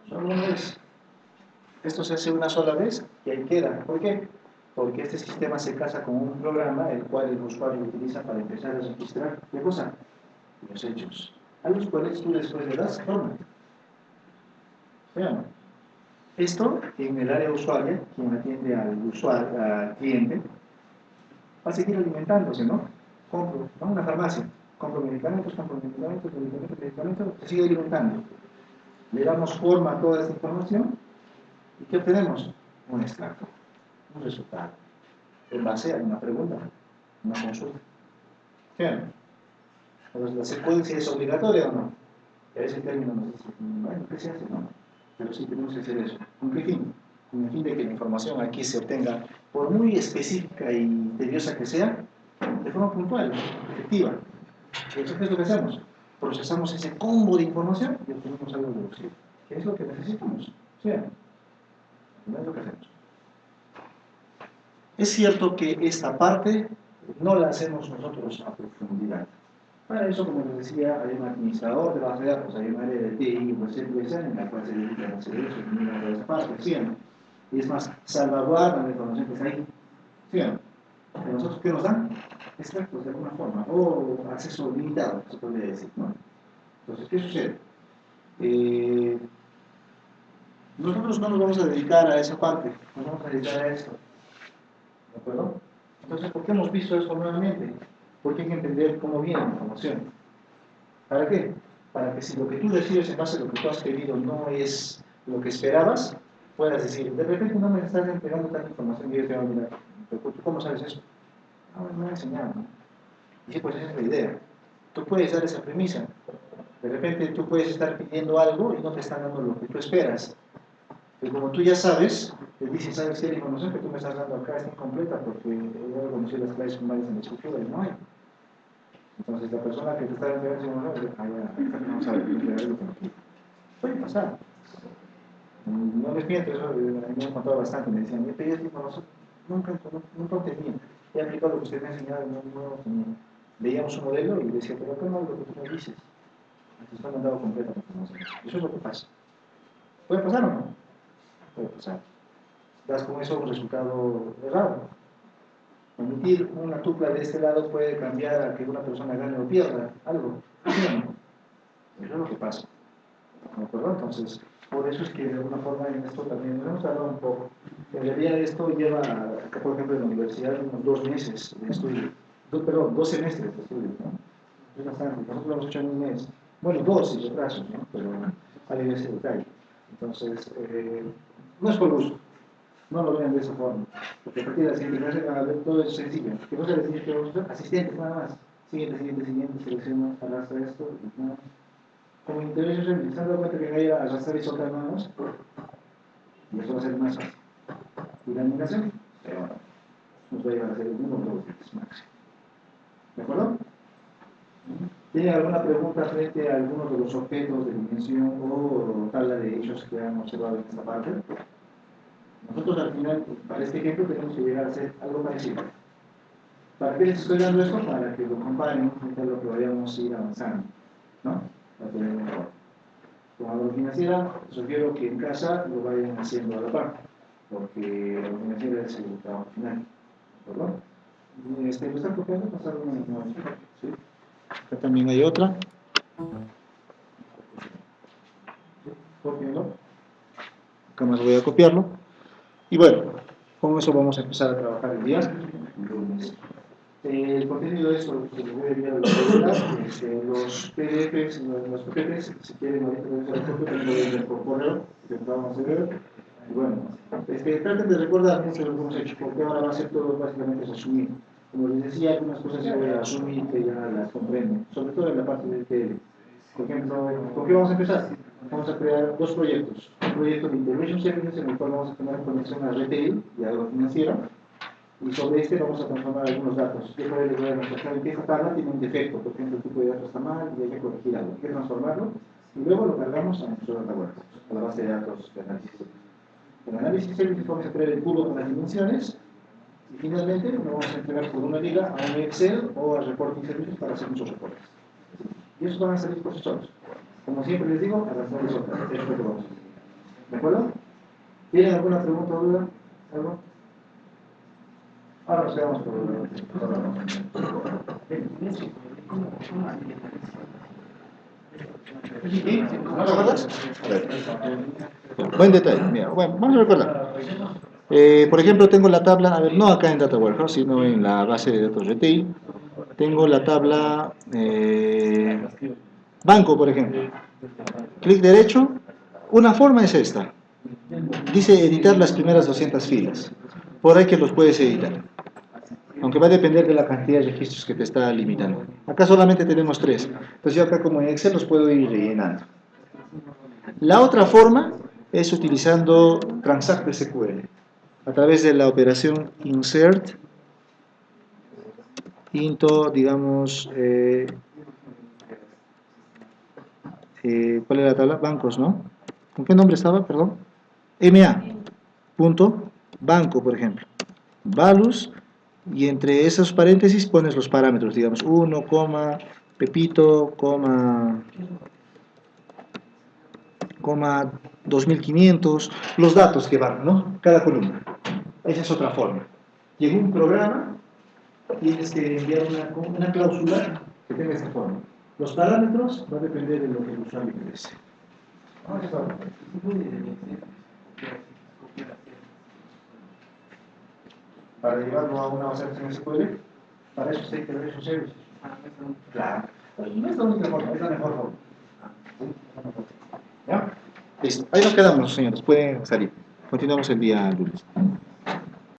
Solo una vez. Esto se hace una sola vez y ahí queda. ¿Por qué? Porque este sistema se casa con un programa el cual el usuario utiliza para empezar a registrar, ¿qué cosa? Los hechos, a los cuales tú después le das forma. Vean, esto en el área usuaria, quien atiende al usuario, al cliente, va a seguir alimentándose, ¿no? Compro, ¿no? Una farmacia, compro medicamentos, se sigue alimentando. Le damos forma a toda esta información y ¿qué obtenemos? Un extracto, un resultado, en base a una pregunta, una consulta. Vean, entonces, ¿la secuencia es obligatoria o no? Y a ese término nos dice, bueno, ¿qué se hace? No, pero sí tenemos que hacer eso. ¿Con qué fin? Con el fin de que la información aquí se obtenga, por muy específica y tediosa que sea, de forma puntual, efectiva. Y entonces, ¿qué es lo que hacemos? Procesamos ese combo de información y obtenemos algo de auxilio. ¿Qué es lo que necesitamos? O sea, no es lo que hacemos. Es cierto que esta parte no la hacemos nosotros a profundidad. Para eso, como les decía, hay un administrador de base de datos, hay un área de TI o etcétera, en la cual se dedican a hacer eso, y miran toda esa parte, ¿sí? Y es más, salvaguardan la información que está ahí, ¿sí? ¿A nosotros qué nos dan? Extractos de alguna forma, o acceso limitado, se podría decir, ¿no? Entonces, ¿qué sucede? Nosotros no nos vamos a dedicar a esa parte, nos vamos a dedicar a esto, ¿de acuerdo? Entonces, ¿por qué hemos visto esto nuevamente? Porque hay que entender cómo viene la información. ¿Para qué? Para que si lo que tú recibes en base a lo que tú has pedido no es lo que esperabas, puedas decir, de repente no me estás entregando tanta información y yo te voy a mirar, pero ¿tú cómo sabes eso? No, me han enseñado, ¿no? Y sí, pues esa es la idea. Tú puedes dar esa premisa. De repente tú puedes estar pidiendo algo y no te están dando lo que tú esperas. Pero como tú ya sabes, te dicen, ¿sabes qué? La información que tú me estás dando acá está incompleta porque he conocido las clases primarias en la escritura y no hay. Entonces la persona que te está entregando esa información, vamos a ver, puede pasar. No les miento, eso me han contado bastante. Me decían, yo pedí esta información, nunca obtenía. He aplicado lo que usted me ha enseñado, no obtenía. Veíamos un modelo y decía, pero ¿cómo es lo que tú me dices? Te está mandado completa la información. Eso es lo que pasa. ¿Puede pasar o no? Puede pasar. Das con eso un resultado errado. Omitir una tupla de este lado puede cambiar a que una persona gane o pierda algo. Eso es lo que pasa. ¿De acuerdo? Entonces, por eso es que de alguna forma en esto también nos hemos tardado un poco. En realidad esto lleva, acá por ejemplo en la universidad, unos 2 meses de estudio, perdón, 2 semestres de estudio, ¿no? Es bastante, nosotros lo hemos hecho en un mes. Bueno, 2 y retrasos, ¿no? Pero hay ese detalle. Entonces, no es por gusto. No lo vean de esa forma. Porque a partir de la siguiente clase van a ver todo es sencillo. ¿Qué cosa les dije que vamos a hacer? Asistentes nada más. Siguiente, selecciona, arrastra esto y nada. Como intervención, ¿se han dado cuenta que hay arrastrar y soltar manos? Y eso va a ser más fácil. Y la animación, nos va a llevar a hacer el 1 o 2 veces máximo. ¿De acuerdo? ¿Tienen alguna pregunta frente a algunos de los objetos de dimensión o tabla de hechos que han observado en esta parte? Nosotros al final, para este ejemplo, tenemos que llegar a hacer algo parecido. ¿Para qué les estoy dando esto? Para que lo comparen frente a lo que vayamos a ir avanzando, ¿no? Para tener mejor. Con la financiera, sugiero que en casa lo vayan haciendo a la par, porque la financiera es el trabajo final, ¿verdad? ¿Me están copiando? ¿Pasar una información? ¿Sí? Acá también hay otra. Copienlo. Acá más voy a copiarlo. Y bueno, con eso vamos a empezar a trabajar el día lunes. El contenido de eso se lo voy a enviar a la seguridad. Los PDFs, los PPTs, si quieren ahorita revisar el copia, también lo voy a enviar por correo, que vamos a ver. Y bueno, traten de recordar mucho lo que hemos hecho, porque ahora va a ser todo básicamente resumir. Como les decía, algunas cosas yo voy a asumir que ya las comprendo, sobre todo en la parte de TL. Por ejemplo, ¿con qué vamos a empezar? Vamos a crear dos proyectos. Un proyecto de Integration Services en el cual vamos a tener conexión a retail y a lo financiero. Y sobre este vamos a transformar algunos datos. Yo por ahí les voy a mostrar que esta tabla tiene un defecto, por ejemplo, el tipo de datos está mal y hay que corregir algo. Hay que transformarlo y luego lo cargamos a nuestro data warehouse, a la base de datos de análisis. En análisis services vamos a crear el cubo con las dimensiones y finalmente lo vamos a entregar por una liga a un Excel o a reporting services para hacer muchos reportes. Y esos van a salir por sí solos. Como siempre les digo, a las 9 horas. Eso es lo que vamos a hacer. ¿De acuerdo? ¿Tienen alguna pregunta o duda? ¿Algo? Ahora nos quedamos por ¿no te acuerdas? Buen detalle, mira, bueno, vamos a recordar. Por ejemplo, tengo la tabla, a ver, no acá en Data Warehouse, sino en la base de datos retail. Tengo la tabla banco, por ejemplo. Clic derecho, una forma es esta. Dice editar las primeras 200 filas. Por ahí que los puedes editar. Aunque va a depender de la cantidad de registros que te está limitando. Acá solamente tenemos 3. Entonces yo acá como en Excel los puedo ir rellenando. La otra forma es utilizando Transact SQL. A través de la operación insert into, digamos, ¿cuál era la tabla? Bancos, ¿no? ¿Con qué nombre estaba? Perdón. MA. Punto. Banco, por ejemplo. Valus. Y entre esos paréntesis pones los parámetros, digamos, 1, Pepito, 2500, los datos que van, ¿no? Cada columna. Esa es otra forma. Y en un programa tienes que enviar una cláusula que tenga esta forma. Los parámetros van a depender de lo que el usuario interese. Para llevarlo a una base de datos SQL, para eso se hay esos servicios. Claro. No es la única forma, es la mejor forma. ¿Ya? Listo. Ahí nos quedamos, señores. Pueden salir. Continuamos el día lunes.